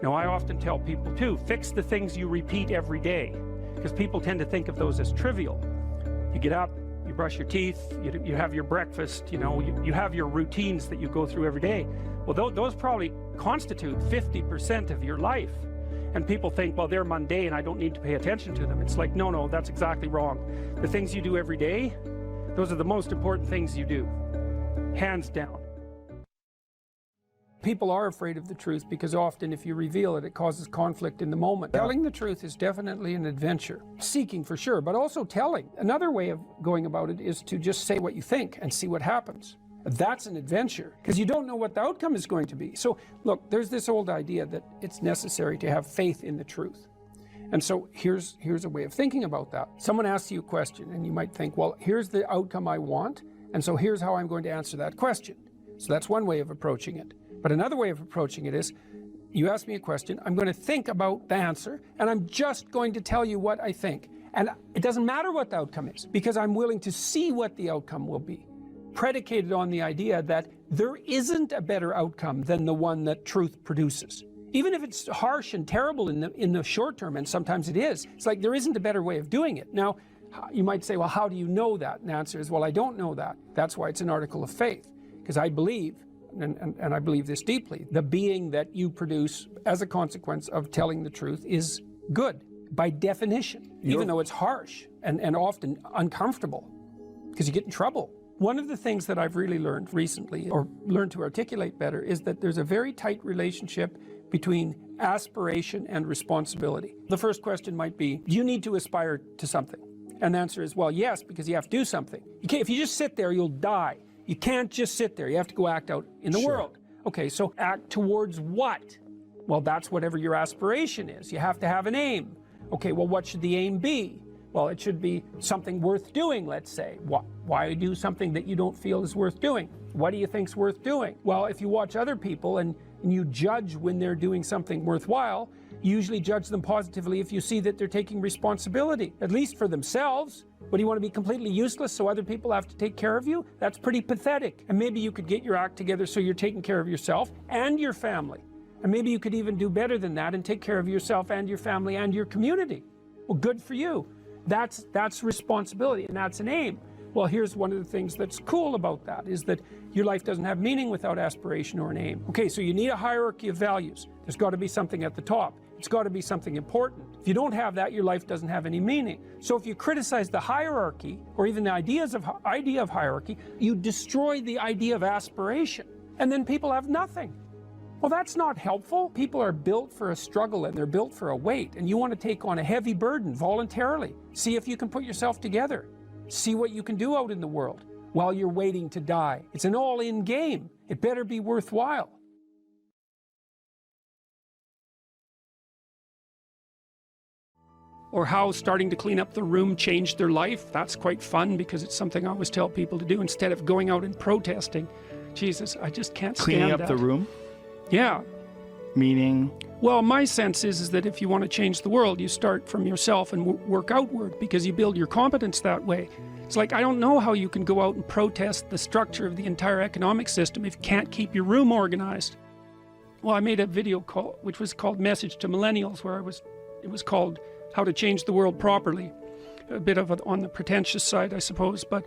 Now, I often tell people too, fix the things you repeat every day, because people tend to think of those as trivial. You get up, you brush your teeth, you have your breakfast, you know, you have your routines that you go through every day. Well, those probably constitute 50% of your life. And people think, well, they're mundane, I don't need to pay attention to them. It's like, no, that's exactly wrong. The things you do every day, those are the most important things you do, hands down. People are afraid of the truth because often if you reveal it, it causes conflict in the moment. Telling the truth is definitely an adventure. Seeking for sure, but also telling. Another way of going about it is to just say what you think and see what happens. That's an adventure because you don't know what the outcome is going to be. So look, there's this old idea that it's necessary to have faith in the truth. And so here's a way of thinking about that. Someone asks you a question and you might think, well, here's the outcome I want, and so here's how I'm going to answer that question. So that's one way of approaching it. But another way of approaching it is, you ask me a question, I'm going to think about the answer, and I'm just going to tell you what I think. And it doesn't matter what the outcome is, because I'm willing to see what the outcome will be, predicated on the idea that there isn't a better outcome than the one that truth produces. Even if it's harsh and terrible in the short term, and sometimes it is, it's like there isn't a better way of doing it. Now, you might say, well, how do you know that? And the answer is, well, I don't know that. That's why it's an article of faith, because I believe, and I believe this deeply, the being that you produce as a consequence of telling the truth is good, by definition, even though it's harsh and often uncomfortable, because you get in trouble. One of the things that I've really learned recently, or learned to articulate better, is that there's a very tight relationship between aspiration and responsibility. The first question might be, do you need to aspire to something? And the answer is, well, yes, because you have to do something. If you just sit there, you'll die. You can't just sit there. You have to go act out in the world. Okay, so act towards what? Well, that's whatever your aspiration is. You have to have an aim. Okay, well, what should the aim be? Well, it should be something worth doing, let's say. Why do something that you don't feel is worth doing? What do you think's worth doing? Well, if you watch other people and you judge when they're doing something worthwhile, you usually judge them positively if you see that they're taking responsibility, at least for themselves. What, do you want to be completely useless so other people have to take care of you? That's pretty pathetic. And maybe you could get your act together so you're taking care of yourself and your family. And maybe you could even do better than that and take care of yourself and your family and your community. Well, good for you. That's responsibility, and that's an aim. Well, here's one of the things that's cool about that, is that your life doesn't have meaning without aspiration or an aim. Okay, so you need a hierarchy of values. There's got to be something at the top. It's got to be something important. If you don't have that, your life doesn't have any meaning. So if you criticize the hierarchy, or even the idea of hierarchy, you destroy the idea of aspiration. And then people have nothing. Well, that's not helpful. People are built for a struggle, and they're built for a weight. And you want to take on a heavy burden voluntarily. See if you can put yourself together. See what you can do out in the world while you're waiting to die. It's an all-in game. It better be worthwhile. or how starting to clean up the room changed their life. That's quite fun because it's something I always tell people to do instead of going out and protesting. Jesus, I just can't stand Cleaning up that. the room? Yeah. Meaning? Well, my sense is that if you want to change the world, you start from yourself and work outward, because you build your competence that way. It's like, I don't know how you can go out and protest the structure of the entire economic system if you can't keep your room organized. Well, I made a video call, which was called Message to Millennials, where it was called How to Change the World Properly. A bit of it on the pretentious side, I suppose, but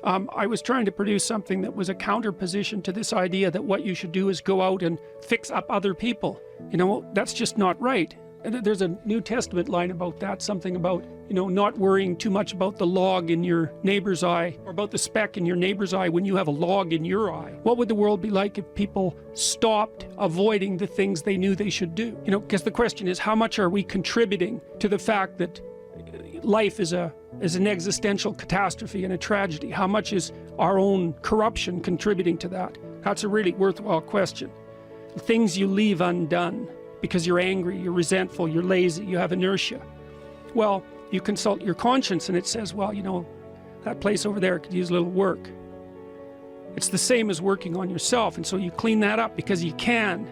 I was trying to produce something that was a counterposition to this idea that what you should do is go out and fix up other people. You know, that's just not right. And there's a New Testament line about that, something about, you know, not worrying too much about the log in your neighbor's eye, or about the speck in your neighbor's eye when you have a log in your eye. What would the world be like if people stopped avoiding the things they knew they should do? You know, because the question is, how much are we contributing to the fact that life is an existential catastrophe and a tragedy? How much is our own corruption contributing to that? That's a really worthwhile question. Things you leave undone because you're angry, you're resentful, you're lazy, you have inertia. Well, you consult your conscience and it says, well, you know, that place over there could use a little work. It's the same as working on yourself, and so you clean that up because you can.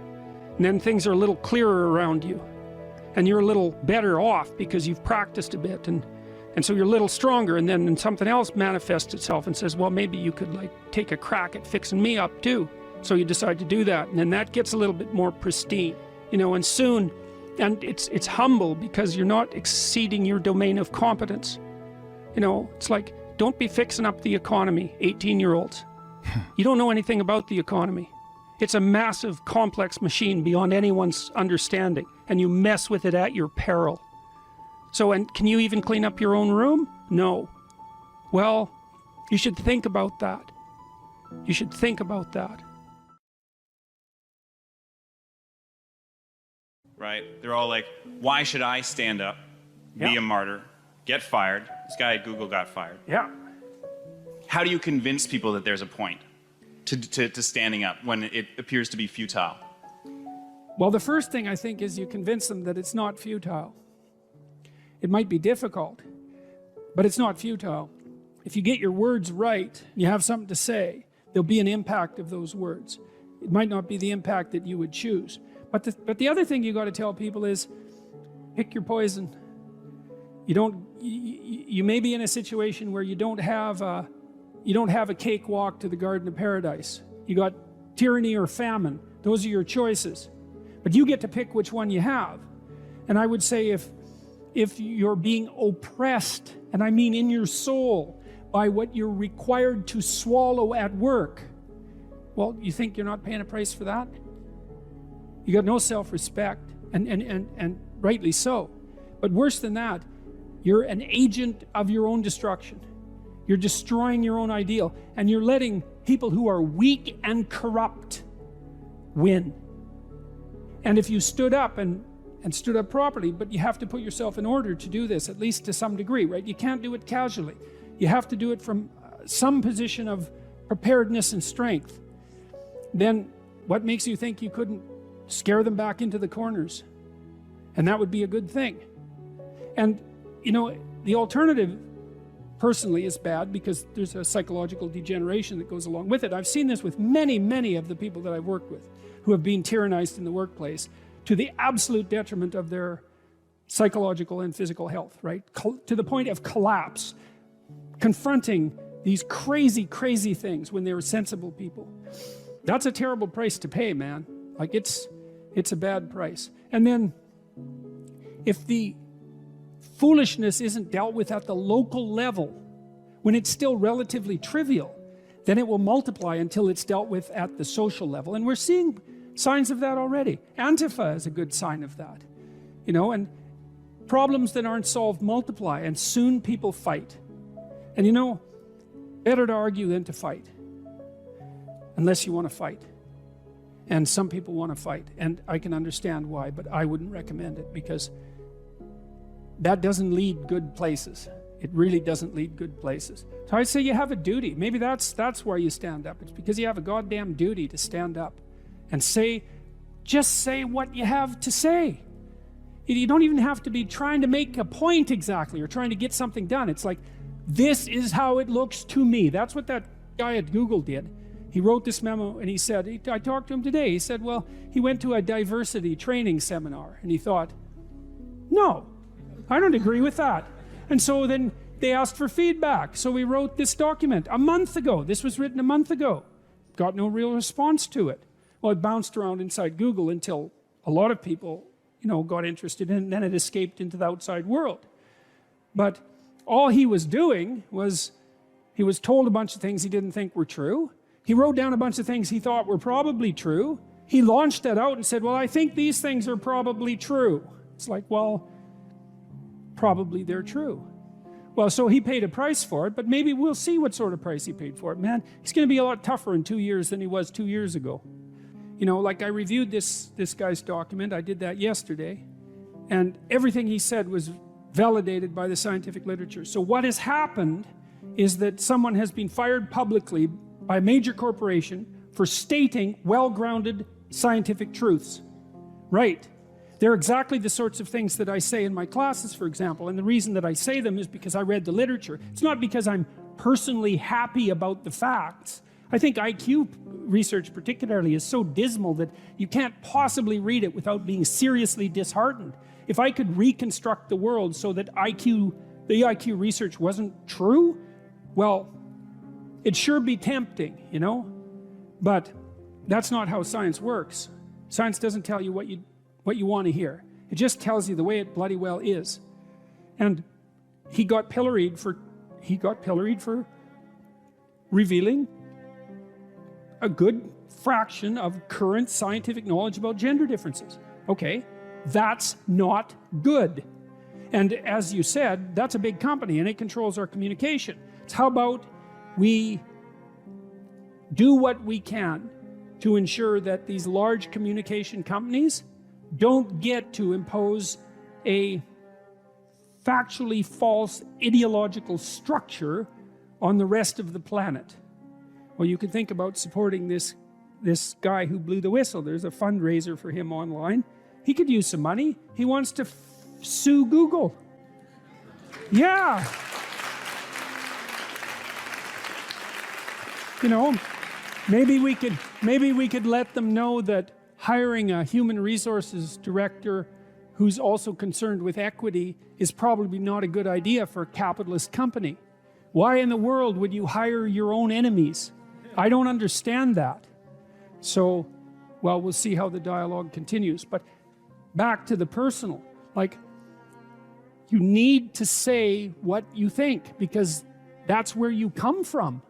And then things are a little clearer around you. And you're a little better off because you've practiced a bit, and so you're a little stronger, and then something else manifests itself and says, well, maybe you could like take a crack at fixing me up too. So you decide to do that, and then that gets a little bit more pristine, you know, and soon, and it's humble because you're not exceeding your domain of competence. You know, it's like, don't be fixing up the economy, 18-year-olds. You don't know anything about the economy. It's a massive, complex machine beyond anyone's understanding, and you mess with it at your peril. So, and can you even clean up your own room? No. Well, you should think about that. You should think about that. Right? They're all like, why should I stand up, be a martyr, get fired? This guy at Google got fired. Yeah. How do you convince people that there's a point to standing up when it appears to be futile? Well, the first thing I think is you convince them that it's not futile. It might be difficult, but it's not futile. If you get your words right, you have something to say, there'll be an impact of those words. It might not be the impact that you would choose. But the other thing you got to tell people is, pick your poison. You may be in a situation where you don't have a cakewalk to the Garden of Paradise. You got tyranny or famine. Those are your choices. But you get to pick which one you have. And I would say if you're being oppressed, and I mean in your soul, by what you're required to swallow at work, well, you think you're not paying a price for that? You got no self-respect, and rightly so. But worse than that, you're an agent of your own destruction. You're destroying your own ideal, and you're letting people who are weak and corrupt win. And if you stood up and stood up properly, but you have to put yourself in order to do this, at least to some degree, right? You can't do it casually. You have to do it from some position of preparedness and strength. Then what makes you think you couldn't scare them back into the corners? And that would be a good thing. And, you know, the alternative, personally, is bad because there's a psychological degeneration that goes along with it. I've seen this with many of the people that I've worked with who have been tyrannized in the workplace to the absolute detriment of their psychological and physical health, right? To the point of collapse, confronting these crazy things when they were sensible people. That's a terrible price to pay, man. Like, it's a bad price. And then if the foolishness isn't dealt with at the local level, when it's still relatively trivial, then it will multiply until it's dealt with at the social level. And we're seeing signs of that already. Antifa is a good sign of that. You know, and problems that aren't solved multiply, and soon people fight. And you know, better to argue than to fight. Unless you want to fight. And some people want to fight, and I can understand why, but I wouldn't recommend it, because that doesn't lead good places. It really doesn't lead good places. So I'd say you have a duty. Maybe that's why you stand up. It's because you have a goddamn duty to stand up and just say what you have to say. You don't even have to be trying to make a point exactly or trying to get something done. It's like, this is how it looks to me. That's what that guy at Google did. He wrote this memo and he said, I talked to him today, he said, well, he went to a diversity training seminar and he thought, no, I don't agree with that. And so then they asked for feedback. So we wrote this document a month ago. This was written a month ago. Got no real response to it. Well, it bounced around inside Google until a lot of people, got interested in it, and then it escaped into the outside world. But all he was doing was, he was told a bunch of things he didn't think were true. He wrote down a bunch of things he thought were probably true. He launched that out and said, well, I think these things are probably true. It's like, well, probably they're true. Well, so he paid a price for it, but maybe we'll see what sort of price he paid for it. Man, he's going to be a lot tougher in 2 years than he was 2 years ago. Like I reviewed this guy's document. I did that yesterday. And everything he said was validated by the scientific literature. So what has happened is that someone has been fired publicly by a major corporation for stating well-grounded scientific truths. Right. They're exactly the sorts of things that I say in my classes, for example. And the reason that I say them is because I read the literature. It's not because I'm personally happy about the facts. I think IQ research particularly is so dismal that you can't possibly read it without being seriously disheartened. If I could reconstruct the world so that the IQ research wasn't true, well, it'd sure be tempting, But that's not how science works. Science doesn't tell you what you want to hear. It just tells you the way it bloody well is. And he got pilloried for revealing a good fraction of current scientific knowledge about gender differences. Okay, that's not good. And as you said, that's a big company and it controls our communication. So how about we do what we can to ensure that these large communication companies don't get to impose a factually false ideological structure on the rest of the planet. Well, you can think about supporting this guy who blew the whistle. There's a fundraiser for him online. He could use some money. He wants to sue Google. Yeah. Maybe we could let them know that hiring a human resources director who's also concerned with equity is probably not a good idea for a capitalist company. Why in the world would you hire your own enemies? I don't understand that. So, well, we'll see how the dialogue continues. But back to the personal, you need to say what you think because that's where you come from,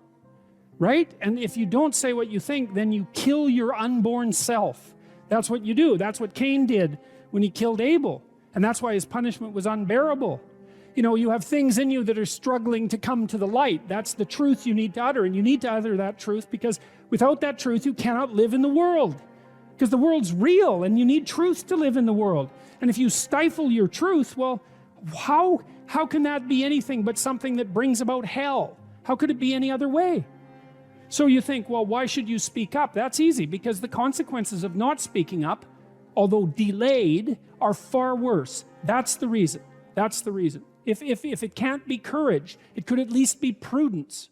right? And if you don't say what you think, then you kill your unborn self. That's what you do. That's what Cain did when he killed Abel. And that's why his punishment was unbearable. You have things in you that are struggling to come to the light. That's the truth you need to utter. And you need to utter that truth because without that truth, you cannot live in the world. Because the world's real and you need truth to live in the world. And if you stifle your truth, well, how can that be anything but something that brings about hell? How could it be any other way? So you think, well, why should you speak up? That's easy, because the consequences of not speaking up, although delayed, are far worse. That's the reason. That's the reason. If it can't be courage, it could at least be prudence.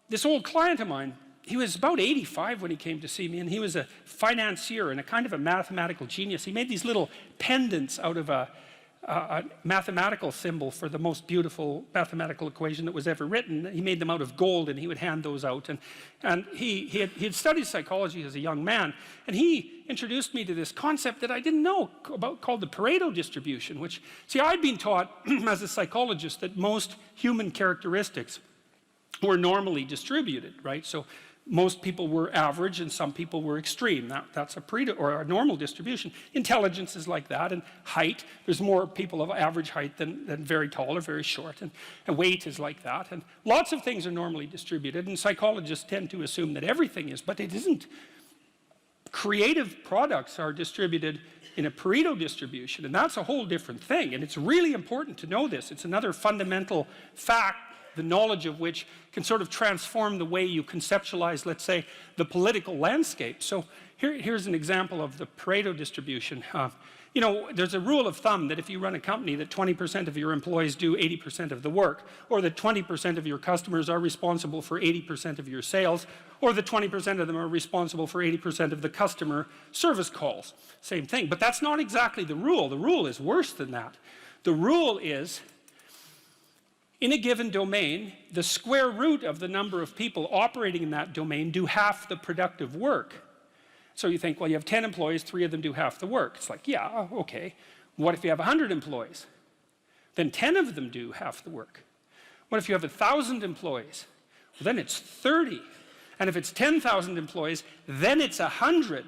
This old client of mine, he was about 85 when he came to see me, and he was a financier and a kind of a mathematical genius. He made these little pendants out of a mathematical symbol for the most beautiful mathematical equation that was ever written. He made them out of gold, and he would hand those out. And he had studied psychology as a young man, and he introduced me to this concept that I didn't know about called the Pareto distribution, which, see, I'd been taught as a psychologist that most human characteristics were normally distributed, right? So most people were average and some people were extreme. That's a Pareto or a normal distribution. Intelligence is like that, and height, there's more people of average height than very tall or very short, and weight is like that, and lots of things are normally distributed, and psychologists tend to assume that everything is, but it isn't. Creative products are distributed in a Pareto distribution, and that's a whole different thing, and it's really important to know this. It's another fundamental fact the knowledge of which can sort of transform the way you conceptualize, let's say, the political landscape. So here's an example of the Pareto distribution. You know, there's a rule of thumb that if you run a company that 20% of your employees do 80% of the work, or that 20% of your customers are responsible for 80% of your sales, or that 20% of them are responsible for 80% of the customer service calls. Same thing, but that's not exactly the rule. The rule is worse than that. The rule is, in a given domain, the square root of the number of people operating in that domain do half the productive work. So you think, well, you have 10 employees, 3 of them do half the work. It's like, yeah, okay. What if you have 100 employees? Then 10 of them do half the work. What if you have 1,000 employees? Well, then it's 30. And if it's 10,000 employees, then it's 100.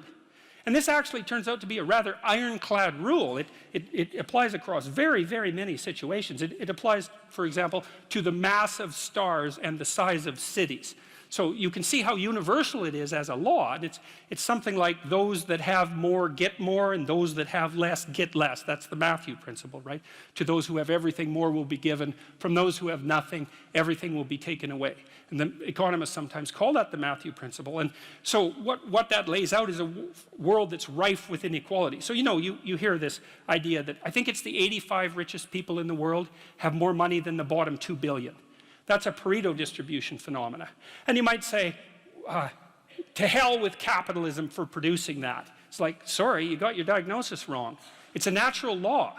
And this actually turns out to be a rather ironclad rule. It applies across very, very many situations. It applies, for example, to the mass of stars and the size of cities. So you can see how universal it is as a law. And it's something like those that have more get more, and those that have less get less. That's the Matthew principle, right? To those who have everything, more will be given. From those who have nothing, everything will be taken away. And the economists sometimes call that the Matthew principle. And so what that lays out is a world that's rife with inequality. So, you know, you hear this idea that I think it's the 85 richest people in the world have more money than the bottom 2 billion. That's a Pareto distribution phenomena. And you might say, to hell with capitalism for producing that. It's like, sorry, you got your diagnosis wrong. It's a natural law.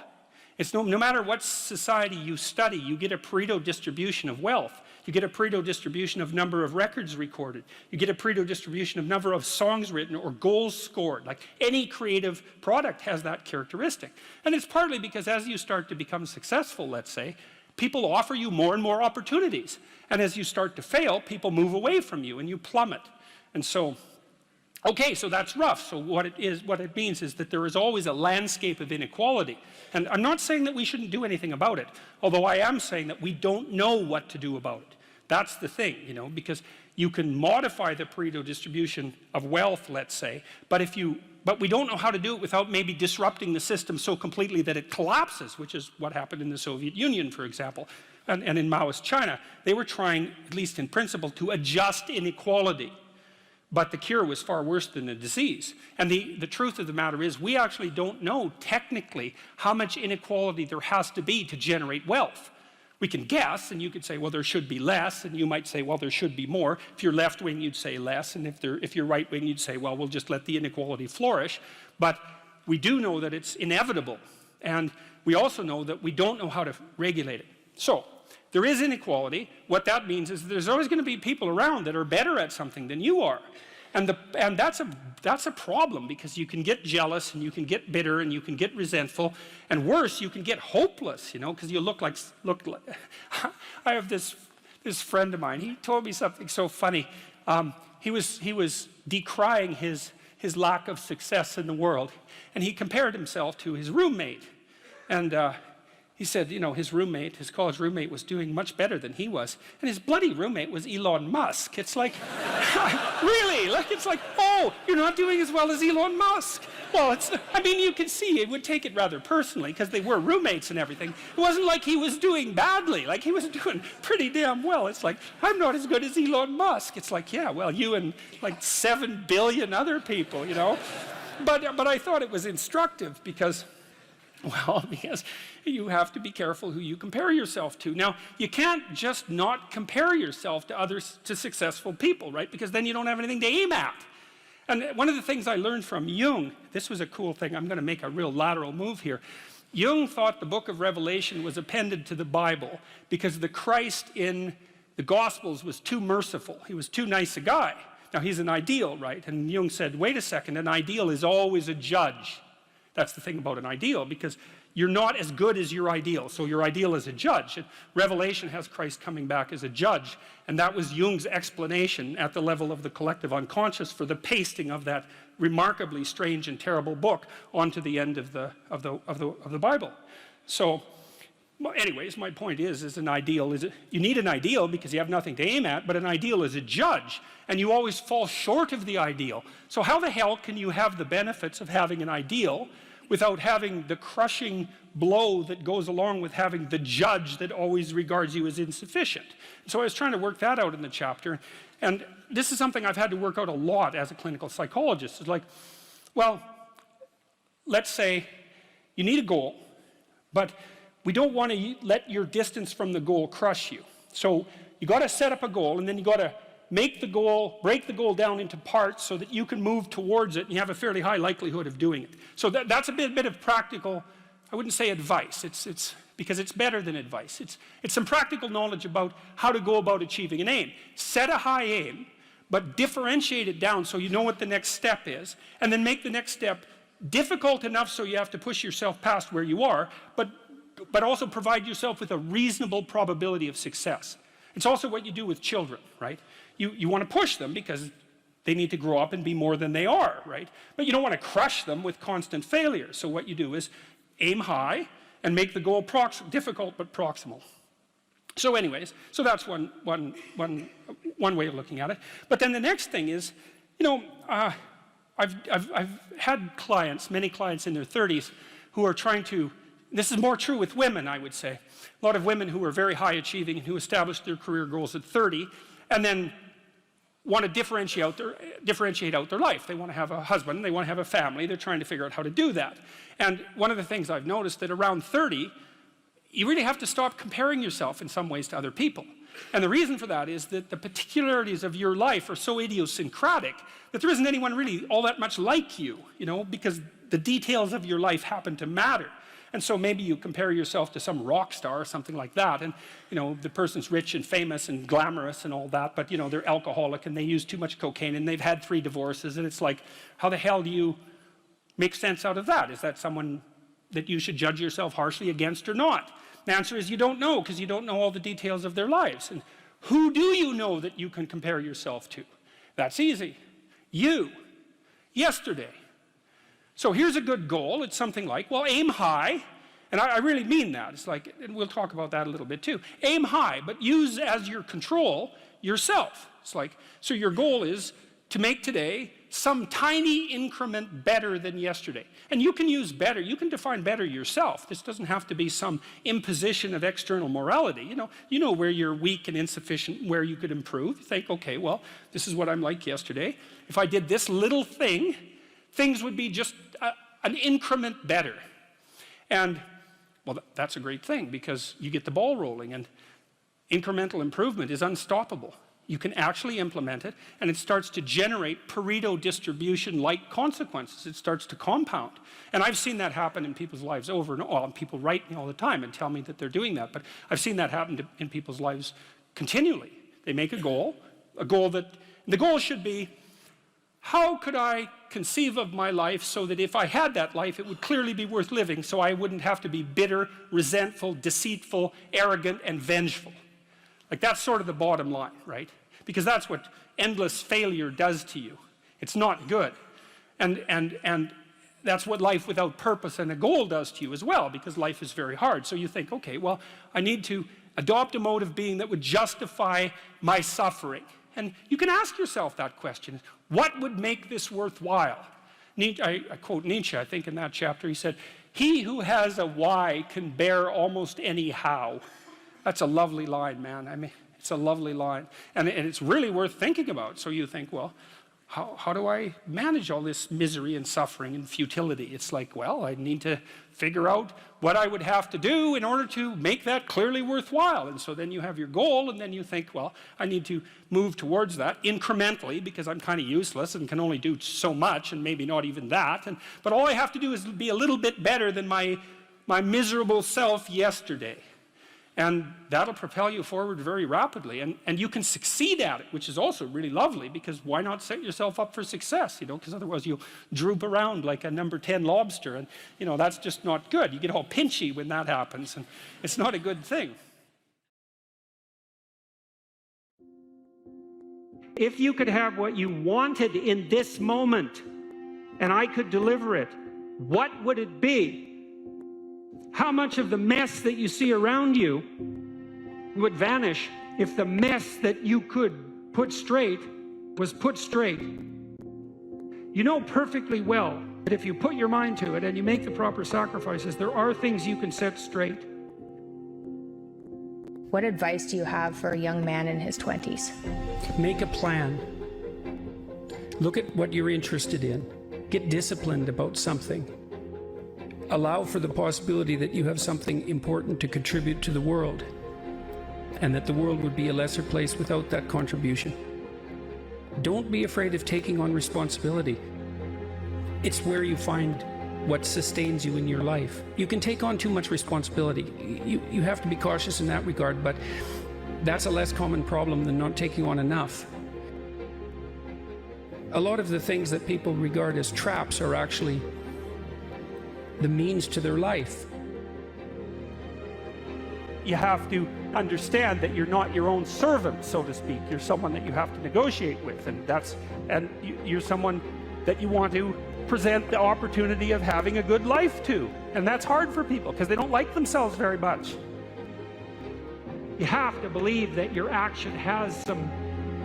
It's no matter what society you study, you get a Pareto distribution of wealth. You get a Pareto distribution of number of records recorded. You get a Pareto distribution of number of songs written or goals scored. Like any creative product has that characteristic. And it's partly because as you start to become successful, let's say, people offer you more and more opportunities. And as you start to fail, people move away from you and you plummet. And so, okay, so that's rough. So what it means is that there is always a landscape of inequality. And I'm not saying that we shouldn't do anything about it, although I am saying that we don't know what to do about it. That's the thing, you know, because you can modify the Pareto distribution of wealth, let's say, but we don't know how to do it without maybe disrupting the system so completely that it collapses, which is what happened in the Soviet Union, for example, and in Maoist China. They were trying, at least in principle, to adjust inequality. But the cure was far worse than the disease. And the truth of the matter is we actually don't know technically how much inequality there has to be to generate wealth. We can guess, and you could say, well, there should be less, and you might say, well, there should be more. If you're left-wing, you'd say less, and if you're right-wing, you'd say, well, we'll just let the inequality flourish. But we do know that it's inevitable, and we also know that we don't know how to regulate it. So there is inequality. What that means is there's always going to be people around that are better at something than you are. And that's a problem, because you can get jealous and you can get bitter and you can get resentful, and worse, you can get hopeless, you know, because you look like I have this friend of mine. He told me something so funny. He was decrying his lack of success in the world, and he compared himself to his roommate. And he said, you know, his college roommate was doing much better than he was. And his bloody roommate was Elon Musk. It's like, really? Like, it's like, oh, you're not doing as well as Elon Musk. Well, I mean, you can see it would take it rather personally because they were roommates and everything. It wasn't like he was doing badly. Like, he was doing pretty damn well. It's like, I'm not as good as Elon Musk. It's like, yeah, well, you and like 7 billion other people, you know. But I thought it was instructive because you have to be careful who you compare yourself to. Now, you can't just not compare yourself to successful people, right? Because then you don't have anything to aim at. And one of the things I learned from Jung, this was a cool thing, I'm going to make a real lateral move here. Jung thought the book of Revelation was appended to the Bible because the Christ in the Gospels was too merciful. He was too nice a guy. Now, he's an ideal, right? And Jung said, wait a second, an ideal is always a judge. That's the thing about an ideal, because you're not as good as your ideal, so your ideal is a judge. And Revelation has Christ coming back as a judge, and that was Jung's explanation at the level of the collective unconscious for the pasting of that remarkably strange and terrible book onto the end of the Bible. So, anyways, my point is an ideal you need an ideal because you have nothing to aim at, but an ideal is a judge, and you always fall short of the ideal. So how the hell can you have the benefits of having an ideal without having the crushing blow that goes along with having the judge that always regards you as insufficient. So I was trying to work that out in the chapter, and this is something I've had to work out a lot as a clinical psychologist. It's like, well, let's say you need a goal, but we don't want to let your distance from the goal crush you. So you got to set up a goal, and then you got to make the goal, break the goal down into parts so that you can move towards it and you have a fairly high likelihood of doing it. So that's a bit of practical, I wouldn't say advice, it's because it's better than advice. It's some practical knowledge about how to go about achieving an aim. Set a high aim, but differentiate it down so you know what the next step is, and then make the next step difficult enough so you have to push yourself past where you are, but also provide yourself with a reasonable probability of success. It's also what you do with children, right? You want to push them because they need to grow up and be more than they are, right? But you don't want to crush them with constant failure. So what you do is aim high and make the goal difficult but proximal. So anyways, so that's one way of looking at it. But then the next thing is, you know, I've had clients, many clients in their 30s, who are trying to, this is more true with women, I would say. A lot of women who are very high achieving and who established their career goals at 30 and then want to differentiate out their life. They want to have a husband, they want to have a family, they're trying to figure out how to do that. And one of the things I've noticed that around 30, you really have to stop comparing yourself in some ways to other people. And the reason for that is that the particularities of your life are so idiosyncratic that there isn't anyone really all that much like you, you know, because the details of your life happen to matter. And so maybe you compare yourself to some rock star or something like that, and you know, the person's rich and famous and glamorous and all that, but you know, they're alcoholic and they use too much cocaine and they've had 3 divorces, and it's like, how the hell do you make sense out of that? Is that someone that you should judge yourself harshly against or not? The answer is you don't know, because you don't know all the details of their lives. And who do you know that you can compare yourself to? That's easy. You. Yesterday. So here's a good goal. It's something like, well, aim high. And I really mean that. It's like, and we'll talk about that a little bit too. Aim high, but use as your control yourself. It's like, so your goal is to make today some tiny increment better than yesterday. And you can use better, you can define better yourself. This doesn't have to be some imposition of external morality. You know where you're weak and insufficient, where you could improve. You think, okay, well, this is what I'm like yesterday. If I did this little thing, things would be just an increment better. And, well, that's a great thing because you get the ball rolling, and incremental improvement is unstoppable. You can actually implement it, and it starts to generate Pareto distribution-like consequences. It starts to compound. And I've seen that happen in people's lives over and over. People write me all the time and tell me that they're doing that, but I've seen that happen in people's lives continually. They make a goal that, the goal should be, how could I conceive of my life so that if I had that life, it would clearly be worth living, so I wouldn't have to be bitter, resentful, deceitful, arrogant, and vengeful. Like, that's sort of the bottom line, right? Because that's what endless failure does to you. It's not good. And that's what life without purpose and a goal does to you as well, because life is very hard. So you think, okay, well, I need to adopt a mode of being that would justify my suffering. And you can ask yourself that question. What would make this worthwhile? I quote Nietzsche, I think, in that chapter. He said, "He who has a why can bear almost any how." That's a lovely line, man. I mean, it's a lovely line. And it's really worth thinking about. So you think, well, how do I manage all this misery and suffering and futility? It's like, well, I need to figure out what I would have to do in order to make that clearly worthwhile. And so then you have your goal, and then you think, well, I need to move towards that incrementally because I'm kind of useless and can only do so much, and maybe not even that. But all I have to do is be a little bit better than my miserable self yesterday. And that'll propel you forward very rapidly. And you can succeed at it, which is also really lovely, because why not set yourself up for success, you know, because otherwise you'll droop around like a number 10 lobster, and, you know, that's just not good. You get all pinchy when that happens, and it's not a good thing. If you could have what you wanted in this moment, and I could deliver it, what would it be? How much of the mess that you see around you would vanish if the mess that you could put straight was put straight? You know perfectly well But if you put your mind to it and you make the proper sacrifices, there are things you can set straight. What advice do you have for a young man in his 20s? Make a plan. Look at what you're interested in. Get disciplined about something. Allow for the possibility that you have something important to contribute to the world, and that the world would be a lesser place without that contribution. Don't be afraid of taking on responsibility. It's where you find what sustains you in your life. You can take on too much responsibility. You have to be cautious in that regard, but that's a less common problem than not taking on enough. A lot of the things that people regard as traps are actually the means to their life. You have to understand that you're not your own servant, so to speak. You're someone that you have to negotiate with, and you're someone that you want to present the opportunity of having a good life to. And that's hard for people because they don't like themselves very much. You have to believe that your action has some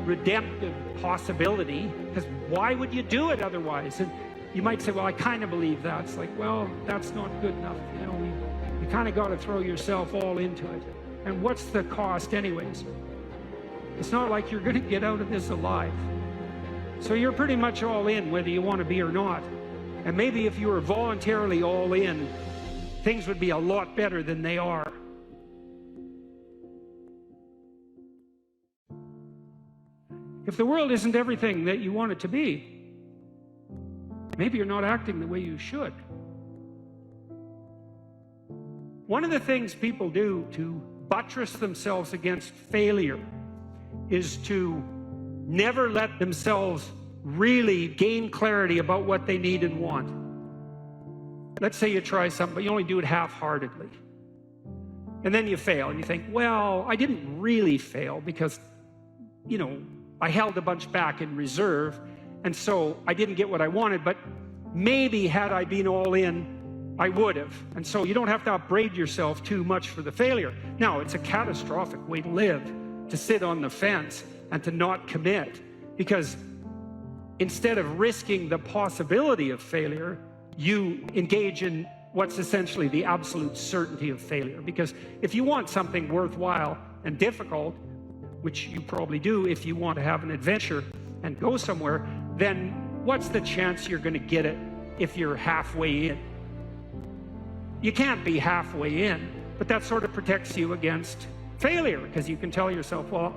redemptive possibility, because why would you do it otherwise? And you might say, well, I kind of believe that. It's like, well, that's not good enough. You know, you kind of got to throw yourself all into it. And what's the cost anyways? It's not like you're going to get out of this alive. So you're pretty much all in, whether you want to be or not. And maybe if you were voluntarily all in, things would be a lot better than they are. If the world isn't everything that you want it to be, maybe you're not acting the way you should. One of the things people do to buttress themselves against failure is to never let themselves really gain clarity about what they need and want. Let's say you try something, but you only do it half-heartedly. And then you fail, and you think, well, I didn't really fail because, you know, I held a bunch back in reserve, and so I didn't get what I wanted, but maybe had I been all in, I would have. And so you don't have to upbraid yourself too much for the failure. Now, it's a catastrophic way to live, to sit on the fence and to not commit, because instead of risking the possibility of failure, you engage in what's essentially the absolute certainty of failure. Because if you want something worthwhile and difficult, which you probably do if you want to have an adventure and go somewhere, then what's the chance you're going to get it if you're halfway in? You can't be halfway in, but that sort of protects you against failure, because you can tell yourself, well,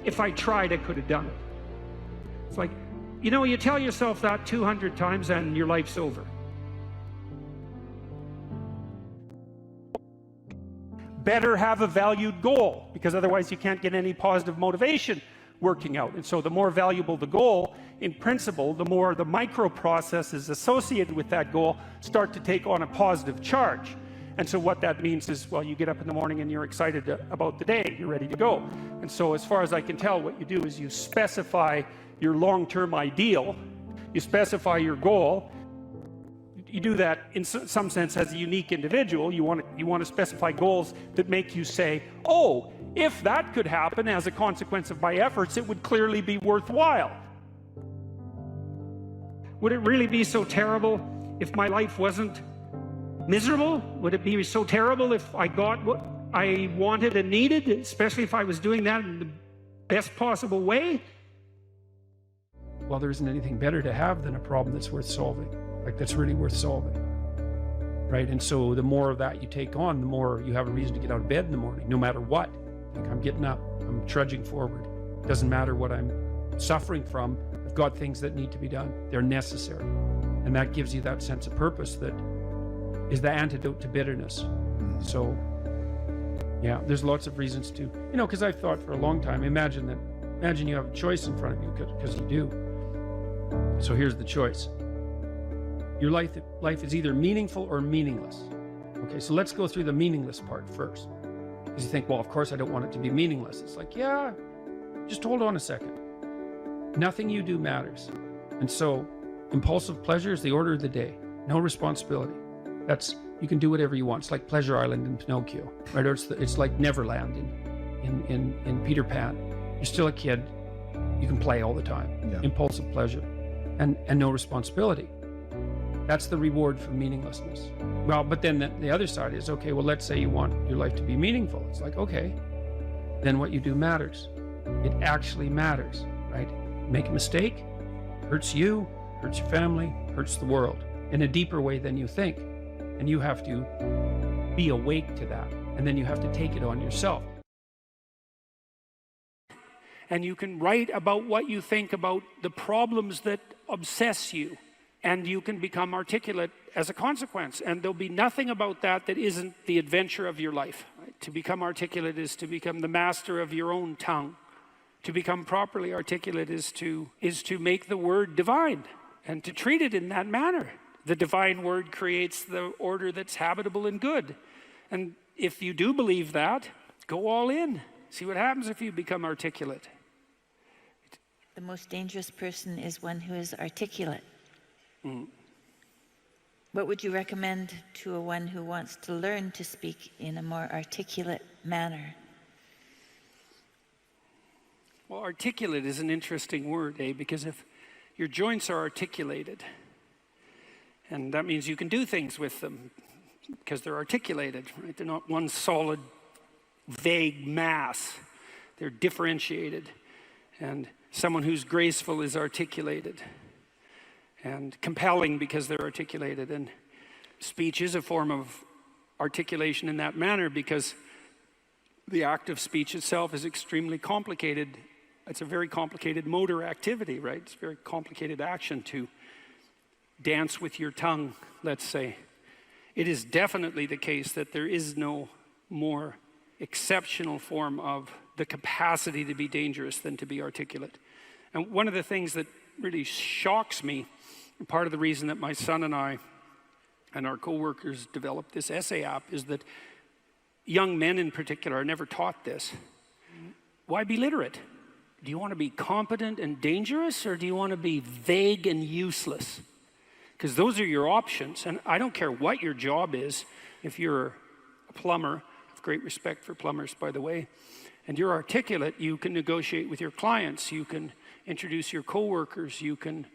if I tried, I could have done it. It's like, you know, you tell yourself that 200 times and your life's over. Better have a valued goal, because otherwise you can't get any positive motivation working out. And so the more valuable the goal, in principle, the more the micro processes associated with that goal start to take on a positive charge. And so what that means is, well, you get up in the morning and you're excited about the day, you're ready to go. And so as far as I can tell, what you do is you specify your long-term ideal, you specify your goal. You do that in some sense as a unique individual. You want to specify goals that make you say, oh, if that could happen as a consequence of my efforts, it would clearly be worthwhile. Would it really be so terrible if my life wasn't miserable? Would it be so terrible if I got what I wanted and needed, especially if I was doing that in the best possible way? Well, there isn't anything better to have than a problem that's worth solving. Like, that's really worth solving, right? And so the more of that you take on, the more you have a reason to get out of bed in the morning, no matter what. Like, I'm getting up, I'm trudging forward. It doesn't matter what I'm suffering from. I've got things that need to be done. They're necessary. And that gives you that sense of purpose that is the antidote to bitterness. So, yeah, there's lots of reasons to, you know, because I've thought for a long time, imagine you have a choice in front of you, because you do. So here's the choice. Your life is either meaningful or meaningless. Okay, so let's go through the meaningless part first. Because you think, well, of course I don't want it to be meaningless. It's like, yeah, just hold on a second. Nothing you do matters. And so impulsive pleasure is the order of the day. No responsibility. You can do whatever you want. It's like Pleasure Island in Pinocchio, right? Or it's like Neverland in Peter Pan. You're still a kid. You can play all the time. Yeah. Impulsive pleasure and no responsibility. That's the reward for meaninglessness. Well, but then the other side is, okay, well, let's say you want your life to be meaningful. It's like, okay, then what you do matters. It actually matters, right? Make a mistake, hurts you, hurts your family, hurts the world in a deeper way than you think. And you have to be awake to that. And then you have to take it on yourself. And you can write about what you think about the problems that obsess you. And you can become articulate as a consequence. And there'll be nothing about that that isn't the adventure of your life. Right? To become articulate is to become the master of your own tongue. To become properly articulate is to make the word divine and to treat it in that manner. The divine word creates the order that's habitable and good. And if you do believe that, go all in. See what happens if you become articulate. The most dangerous person is one who is articulate. What would you recommend to one who wants to learn to speak in a more articulate manner? Well, articulate is an interesting word, because if your joints are articulated, and that means you can do things with them because they're articulated, right? They're not one solid, vague mass. They're differentiated. And someone who's graceful is articulated and compelling because they're articulated. And speech is a form of articulation in that manner because the act of speech itself is extremely complicated. It's a very complicated motor activity, right? It's a very complicated action to dance with your tongue, let's say. It is definitely the case that there is no more exceptional form of the capacity to be dangerous than to be articulate. And one of the things that really shocks me, and part of the reason that my son and I and our co-workers developed this essay app, is that young men in particular are never taught this. Why be literate? Do you want to be competent and dangerous, or do you want to be vague and useless? Because those are your options. And I don't care what your job is. If you're a plumber, I have great respect for plumbers, by the way, and you're articulate, you can negotiate with your clients, you can introduce your coworkers, you can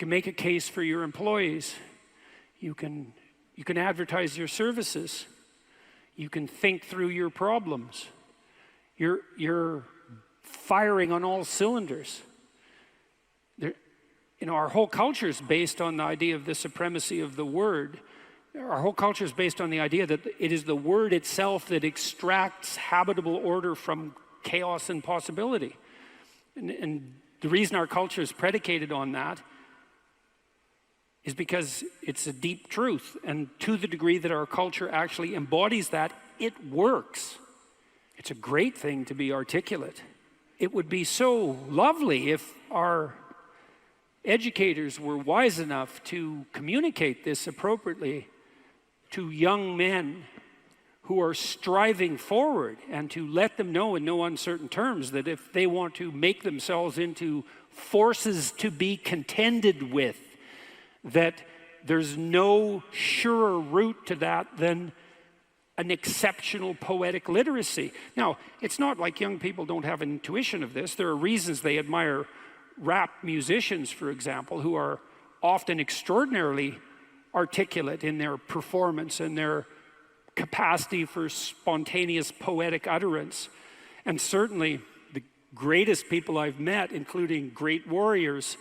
make a case for your employees, you can advertise your services, you can think through your problems. You're firing on all cylinders. Our whole culture is based on the idea of the supremacy of the word. Our whole culture is based on the idea that it is the word itself that extracts habitable order from chaos and possibility. And the reason our culture is predicated on that is because it's a deep truth. And to the degree that our culture actually embodies that, it works. It's a great thing to be articulate. It would be so lovely if our educators were wise enough to communicate this appropriately to young men who are striving forward, and to let them know in no uncertain terms that if they want to make themselves into forces to be contended with, that there's no surer route to that than an exceptional poetic literacy. Now, it's not like young people don't have an intuition of this. There are reasons they admire rap musicians, for example, who are often extraordinarily articulate in their performance and their capacity for spontaneous poetic utterance. And certainly the greatest people I've met, including great warriors,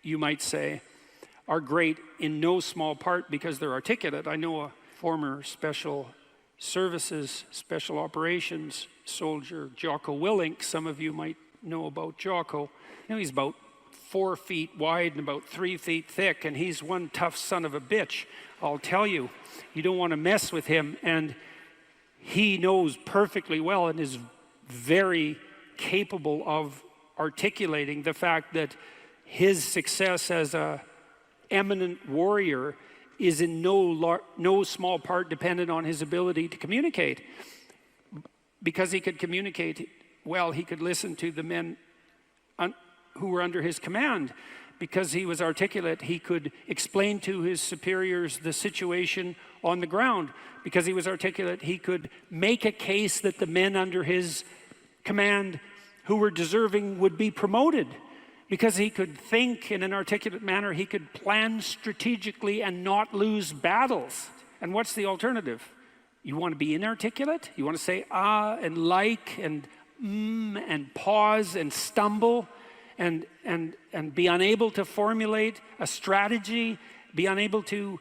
you might say, are great in no small part because they're articulate. I know a former special services, special operations soldier, Jocko Willink. Some of you might know about Jocko. He's about 4 feet wide and about 3 feet thick, and he's one tough son of a bitch. I'll tell you, you don't want to mess with him, and he knows perfectly well and is very capable of articulating the fact that his success as a eminent warrior is in no small part dependent on his ability to communicate. Because he could communicate well, he could listen to the men who were under his command. Because he was articulate, he could explain to his superiors the situation on the ground. Because he was articulate, he could make a case that the men under his command who were deserving would be promoted. Because he could think in an articulate manner, he could plan strategically and not lose battles. And what's the alternative? You want to be inarticulate? You want to say ah and like and and pause and stumble and be unable to formulate a strategy, be unable to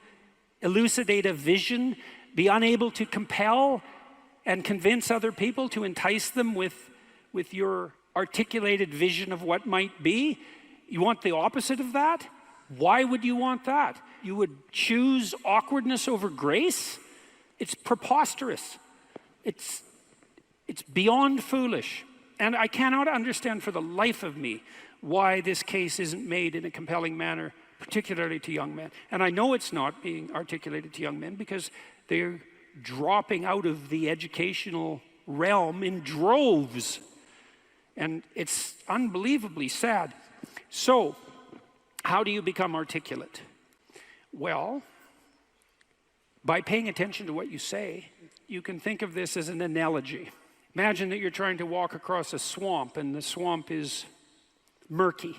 elucidate a vision, be unable to compel and convince other people, to entice them with your articulated vision of what might be? You want the opposite of that? Why would you want that? You would choose awkwardness over grace? It's preposterous. It's beyond foolish. And I cannot understand for the life of me why this case isn't made in a compelling manner, particularly to young men. And I know it's not being articulated to young men because they're dropping out of the educational realm in droves. And it's unbelievably sad. So, how do you become articulate? Well, by paying attention to what you say, you can think of this as an analogy. Imagine that you're trying to walk across a swamp and the swamp is murky.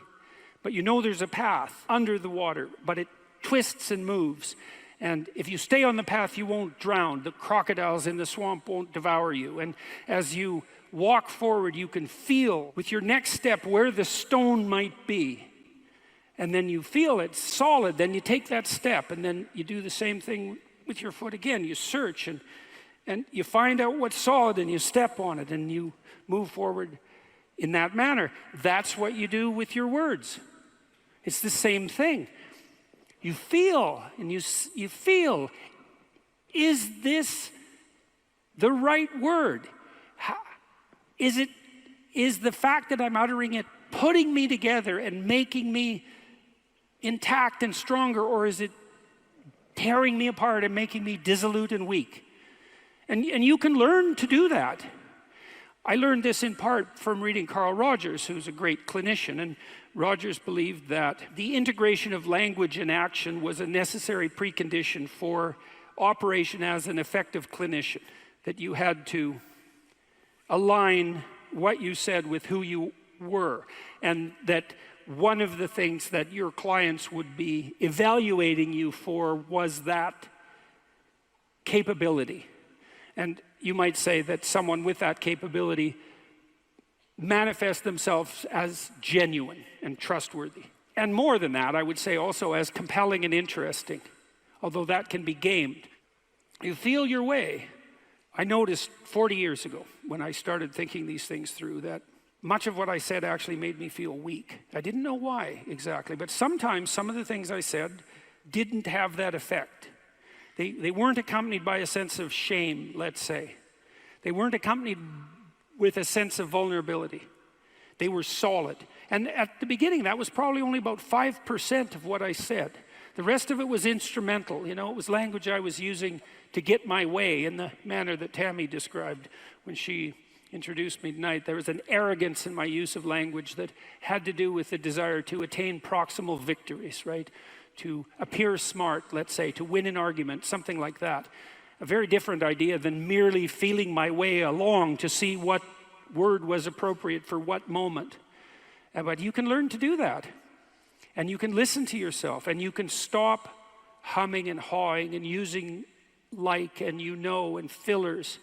But you know there's a path under the water, but it twists and moves. And if you stay on the path, you won't drown. The crocodiles in the swamp won't devour you. And as you walk forward, you can feel with your next step where the stone might be. And then you feel it's solid, then you take that step, and then you do the same thing with your foot again. You search and you find out what's solid and you step on it and you move forward in that manner. That's what you do with your words. It's the same thing. You feel and you feel, is this the right word? Is the fact that I'm uttering it putting me together and making me intact and stronger, or is it tearing me apart and making me dissolute and weak? And you can learn to do that. I learned this in part from reading Carl Rogers, who's a great clinician, and Rogers believed that the integration of language and action was a necessary precondition for operation as an effective clinician, that you had to align what you said with who you were, and that one of the things that your clients would be evaluating you for was that capability. And you might say that someone with that capability manifests themselves as genuine and trustworthy. And more than that, I would say also as compelling and interesting, although that can be gamed. You feel your way. I noticed 40 years ago when I started thinking these things through that much of what I said actually made me feel weak. I didn't know why exactly, but sometimes some of the things I said didn't have that effect. They weren't accompanied by a sense of shame, let's say. They weren't accompanied with a sense of vulnerability. They were solid. And at the beginning, that was probably only about 5% of what I said. The rest of it was instrumental. You know, it was language I was using to get my way in the manner that Tammy described when she introduced me tonight. There was an arrogance in my use of language that had to do with the desire to attain proximal victories, right? To appear smart, let's say, to win an argument, something like that. A very different idea than merely feeling my way along to see what word was appropriate for what moment. But you can learn to do that. And you can listen to yourself, and you can stop humming and hawing and using like and you know and fillers.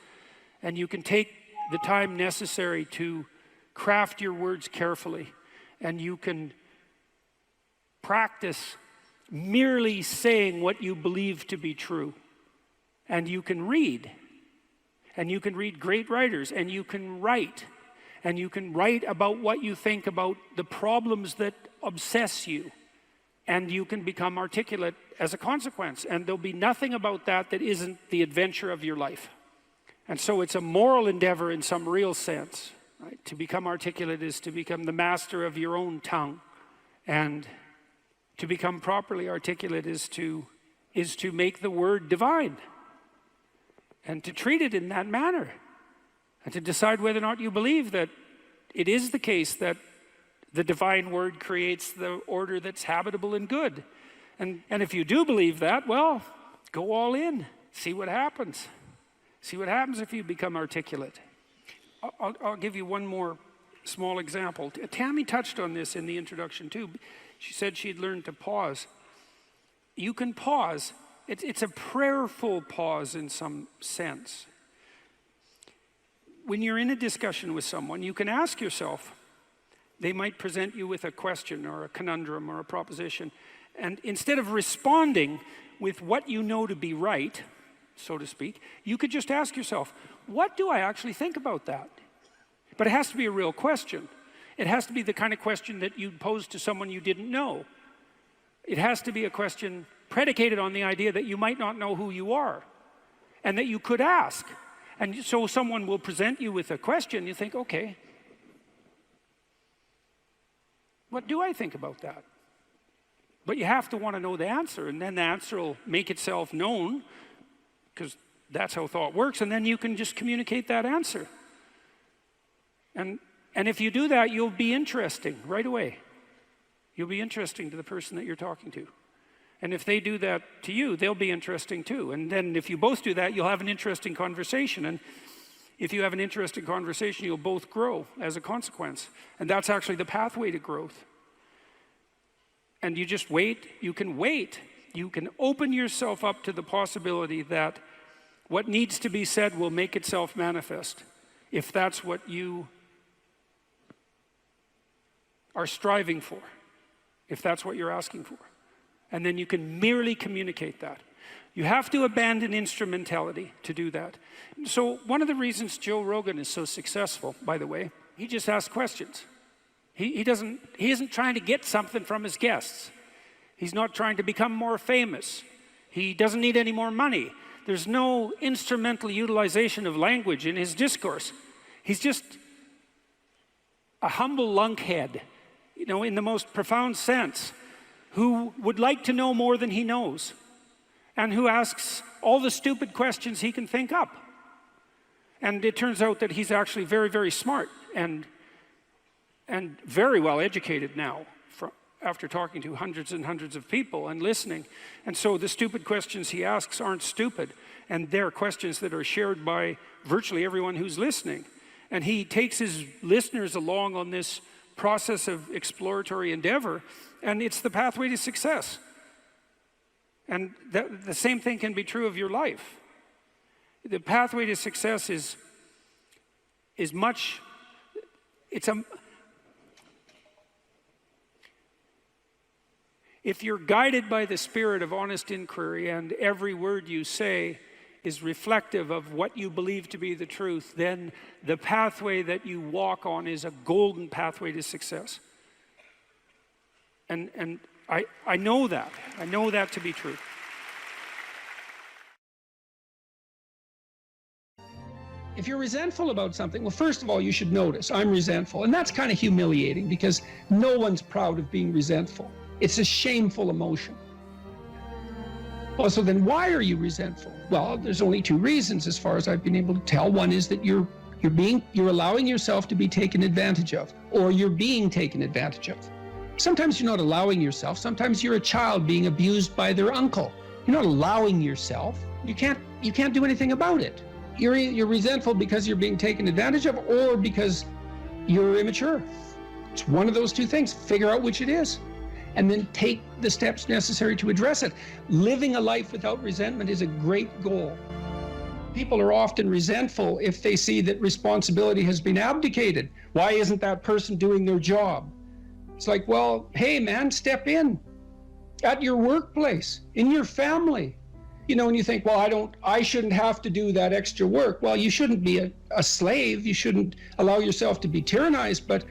And you can take the time necessary to craft your words carefully. And you can practice merely saying what you believe to be true. And you can read. And you can read great writers. And you can write. And you can write about what you think about the problems that obsess you. And you can become articulate as a consequence. And there'll be nothing about that that isn't the adventure of your life. And so it's a moral endeavor in some real sense. Right? To become articulate is to become the master of your own tongue. And to become properly articulate is to make the word divine. And to treat it in that manner. And to decide whether or not you believe that it is the case that the divine word creates the order that's habitable and good. And if you do believe that, well, go all in. See what happens. See what happens if you become articulate. I'll give you one more small example. Tammy touched on this in the introduction too. She said she'd learned to pause. You can pause. It's a prayerful pause in some sense. When you're in a discussion with someone, you can ask yourself, they might present you with a question or a conundrum or a proposition, and instead of responding with what you know to be right, so to speak, you could just ask yourself, what do I actually think about that? But it has to be a real question. It has to be the kind of question that you'd pose to someone you didn't know. It has to be a question predicated on the idea that you might not know who you are and that you could ask. And so someone will present you with a question, you think, okay, what do I think about that? But you have to want to know the answer, and then the answer will make itself known, because that's how thought works, and then you can just communicate that answer. And if you do that, you'll be interesting right away. You'll be interesting to the person that you're talking to. And if they do that to you, they'll be interesting too. And then if you both do that, you'll have an interesting conversation. And if you have an interesting conversation, you'll both grow as a consequence. And that's actually the pathway to growth. And you just wait. You can wait. You can open yourself up to the possibility that what needs to be said will make itself manifest, if that's what you are striving for, if that's what you're asking for. And then you can merely communicate that. You have to abandon instrumentality to do that. So one of the reasons Joe Rogan is so successful, by the way, he just asks questions. He isn't trying to get something from his guests. He's not trying to become more famous. He doesn't need any more money. There's no instrumental utilization of language in his discourse. He's just a humble lunkhead, you know, in the most profound sense, who would like to know more than he knows, and who asks all the stupid questions he can think up. And it turns out that he's actually very, very smart and very well educated now, after talking to hundreds and hundreds of people and listening. And so the stupid questions he asks aren't stupid, and they're questions that are shared by virtually everyone who's listening. And he takes his listeners along on this process of exploratory endeavor, and it's the pathway to success. And the same thing can be true of your life. The pathway to success is much, if you're guided by the spirit of honest inquiry and every word you say is reflective of what you believe to be the truth, then the pathway that you walk on is a golden pathway to success. And I know that. I know that to be true. If you're resentful about something, well, first of all, you should notice, I'm resentful. And that's kind of humiliating, because no one's proud of being resentful. It's a shameful emotion. Well, so then why are you resentful? Well, there's only two reasons as far as I've been able to tell. One is that you're allowing yourself to be taken advantage of, or you're being taken advantage of. Sometimes you're not allowing yourself. Sometimes you're a child being abused by their uncle. You're not allowing yourself. You can't do anything about it. You're resentful because you're being taken advantage of, or because you're immature. It's one of those two things. Figure out which it is, and then take the steps necessary to address it. Living a life without resentment is a great goal. People are often resentful if they see that responsibility has been abdicated. Why isn't that person doing their job? It's like, well, hey man, step in at your workplace, in your family. You know, and you think, well, I shouldn't have to do that extra work. Well, you shouldn't be a slave. You shouldn't allow yourself to be tyrannized. But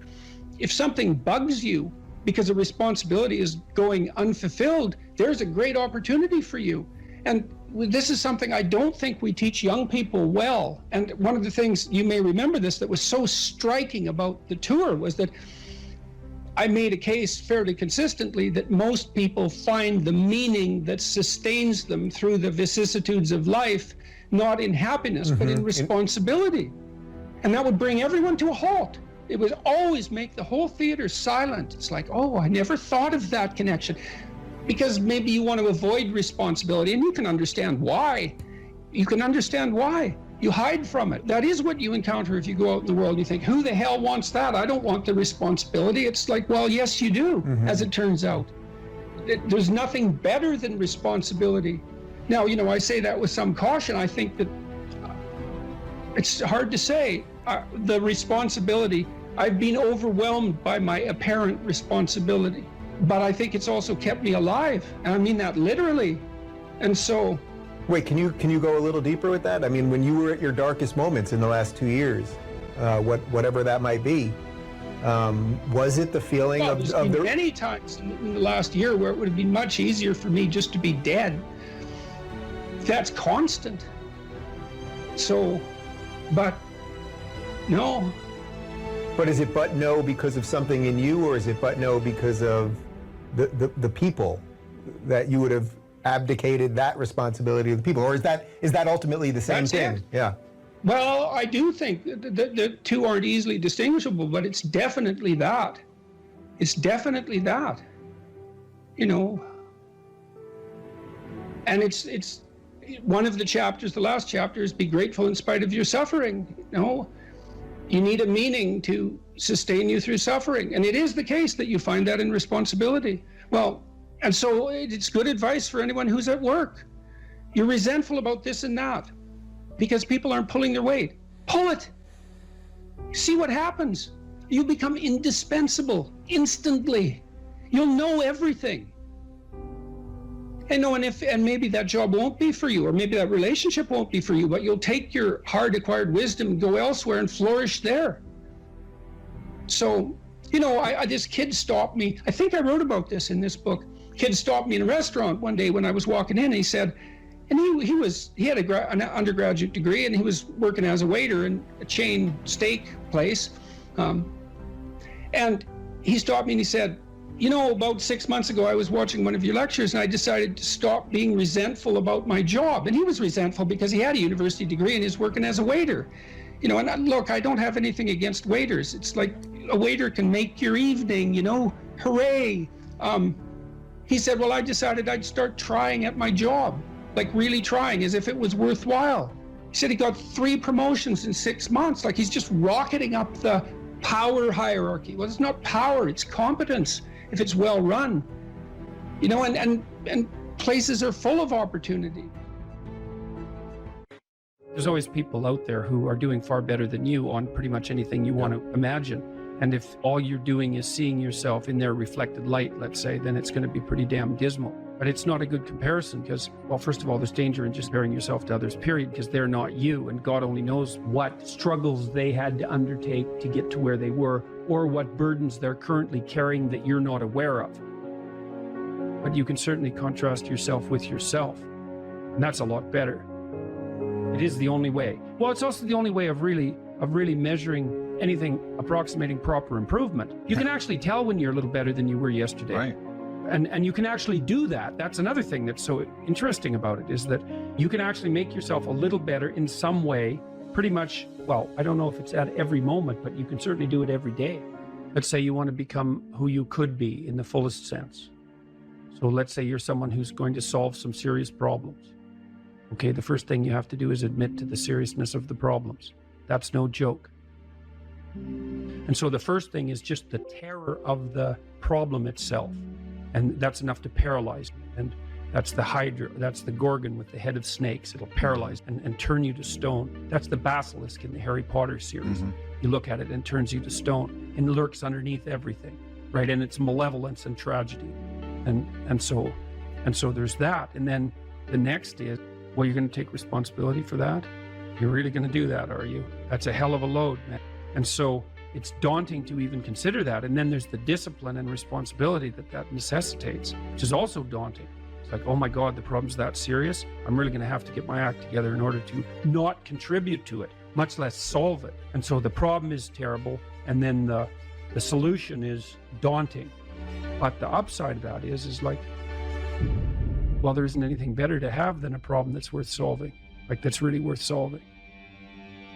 if something bugs you because a responsibility is going unfulfilled, there's a great opportunity for you. And this is something I don't think we teach young people well. And one of the things, you may remember this, that was so striking about the tour was that I made a case fairly consistently that most people find the meaning that sustains them through the vicissitudes of life, not in happiness, but in responsibility. And that would bring everyone to a halt. It would always make the whole theater silent. It's like, oh, I never thought of that connection. Because maybe you want to avoid responsibility, and you can understand why. You can understand why. You hide from it. That is what you encounter if you go out in the world. You think, who the hell wants that? I don't want the responsibility. It's like, well, yes, you do, as it turns out. There's nothing better than responsibility. Now, you know, I say that with some caution. I think that it's hard to say. The responsibility, I've been overwhelmed by my apparent responsibility, but I think it's also kept me alive. And I mean that literally. And so, wait, can you go a little deeper with that? I mean, when you were at your darkest moments in the last 2 years, whatever that might be, was it the feeling well, of there's been the many times in the last year where it would have been much easier for me just to be dead. That's constant. So, but no. But is it but no because of something in you, or is it but no because of the people that you would have abdicated that responsibility of the people, or is that ultimately the same That's thing? it. Yeah. Well, I do think the two aren't easily distinguishable, but it's definitely that. It's definitely that. You know. And it's one of the chapters, the last chapter, is be grateful in spite of your suffering. You know, you need a meaning to sustain you through suffering. And it is the case that you find that in responsibility. Well, and so it's good advice for anyone who's at work. You're resentful about this and that because people aren't pulling their weight. Pull it. See what happens. You become indispensable instantly. You'll know everything. And maybe that job won't be for you, or maybe that relationship won't be for you, but you'll take your hard acquired wisdom and go elsewhere and flourish there. So, you know, this kid stopped me. I think I wrote about this in this book. Kid stopped me in a restaurant one day when I was walking in, and he said, and he had an undergraduate degree, and he was working as a waiter in a chain steak place. And he stopped me and he said, you know, about 6 months ago, I was watching one of your lectures and I decided to stop being resentful about my job. And he was resentful because he had a university degree and he's working as a waiter. You know, and look, I don't have anything against waiters. It's like a waiter can make your evening, you know, hooray. He said, well, I decided I'd start trying at my job, like really trying as if it was worthwhile. He said he got 3 promotions in 6 months, like he's just rocketing up the power hierarchy. Well, it's not power, it's competence. If it's well run, you know, and places are full of opportunity. There's always people out there who are doing far better than you on pretty much anything you want to imagine. And if all you're doing is seeing yourself in their reflected light, let's say, then it's going to be pretty damn dismal. But it's not a good comparison because, well, first of all, there's danger in just comparing yourself to others, period, because they're not you. And God only knows what struggles they had to undertake to get to where they were, or what burdens they're currently carrying that you're not aware of. But you can certainly contrast yourself with yourself. And that's a lot better. It is the only way. Well, it's also the only way of really measuring anything approximating proper improvement. You can actually tell when you're a little better than you were yesterday. Right. And you can actually do that. That's another thing that's so interesting about it, is that you can actually make yourself a little better in some way, pretty much, well, I don't know if it's at every moment, but you can certainly do it every day. Let's say you want to become who you could be in the fullest sense. So let's say you're someone who's going to solve some serious problems. Okay, the first thing you have to do is admit to the seriousness of the problems. That's no joke. And so the first thing is just the terror of the problem itself. And that's enough to paralyze. And that's the Hydra, that's the Gorgon with the head of snakes. It'll paralyze and turn you to stone. That's the basilisk in the Harry Potter series. Mm-hmm. You look at it and it turns you to stone and lurks underneath everything, right? And it's malevolence and tragedy. And so there's that. And then the next is, well, you're going to take responsibility for that? You're really going to do that, are you? That's a hell of a load, man. And so it's daunting to even consider that. And then there's the discipline and responsibility that necessitates, which is also daunting. It's like, oh my God, the problem's that serious. I'm really going to have to get my act together in order to not contribute to it, much less solve it. And so the problem is terrible. And then the solution is daunting. But the upside of that is like, well, there isn't anything better to have than a problem that's worth solving, like that's really worth solving.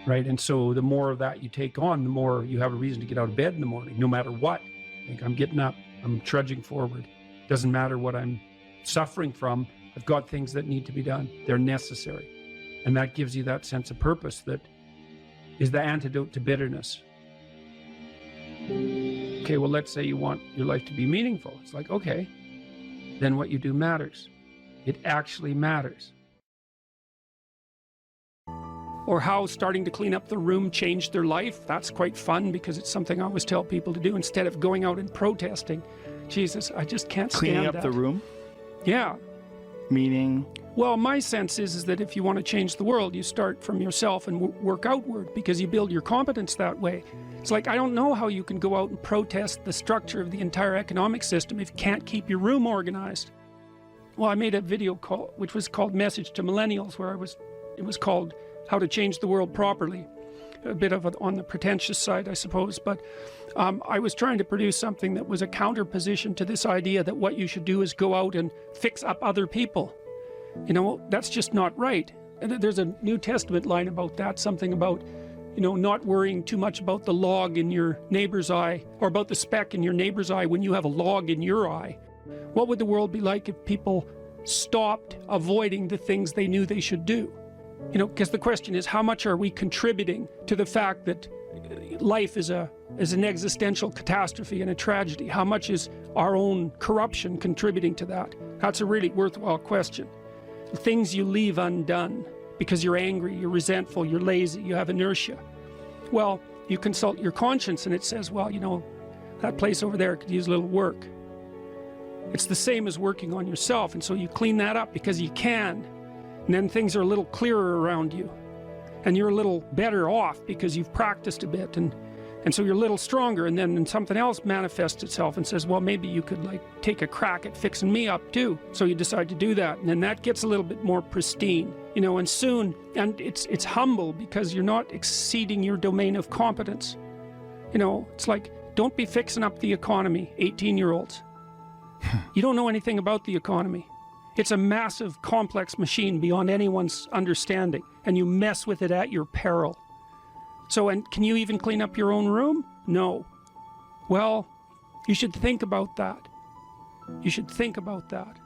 Right. And so the more of that you take on, the more you have a reason to get out of bed in the morning, no matter what. Like, I'm getting up, I'm trudging forward. Doesn't matter what I'm suffering from. I've got things that need to be done. They're necessary. And that gives you that sense of purpose that is the antidote to bitterness. Okay, well, let's say you want your life to be meaningful. It's like, okay, then what you do matters. It actually matters. Or how starting to clean up the room changed their life. That's quite fun because it's something I always tell people to do instead of going out and protesting. Jesus, I just can't stand Cleaning up that. the room? Yeah. Meaning? Well, my sense is that if you want to change the world, you start from yourself and work outward because you build your competence that way. It's like, I don't know how you can go out and protest the structure of the entire economic system if you can't keep your room organized. Well, I made a video call, which was called Message to Millennials, where it was called How to Change the World Properly. A bit of on the pretentious side, I suppose, but I was trying to produce something that was a counterposition to this idea that what you should do is go out and fix up other people. You know, that's just not right. And there's a New Testament line about that, something about, you know, not worrying too much about the log in your neighbor's eye, or about the speck in your neighbor's eye when you have a log in your eye. What would the world be like if people stopped avoiding the things they knew they should do? You know, because the question is, how much are we contributing to the fact that life is an existential catastrophe and a tragedy? How much is our own corruption contributing to that? That's a really worthwhile question. The things you leave undone because you're angry, you're resentful, you're lazy, you have inertia. Well, you consult your conscience and it says, well, you know, that place over there could use a little work. It's the same as working on yourself, and so you clean that up because you can. And then things are a little clearer around you. And you're a little better off because you've practiced a bit. And so you're a little stronger, and then something else manifests itself and says, well, maybe you could like take a crack at fixing me up too. So you decide to do that. And then that gets a little bit more pristine, you know, and soon, and it's humble because you're not exceeding your domain of competence. You know, it's like, don't be fixing up the economy, 18-year-olds. You don't know anything about the economy. It's a massive, complex machine beyond anyone's understanding, and you mess with it at your peril. So, and can you even clean up your own room? No. Well, you should think about that. You should think about that.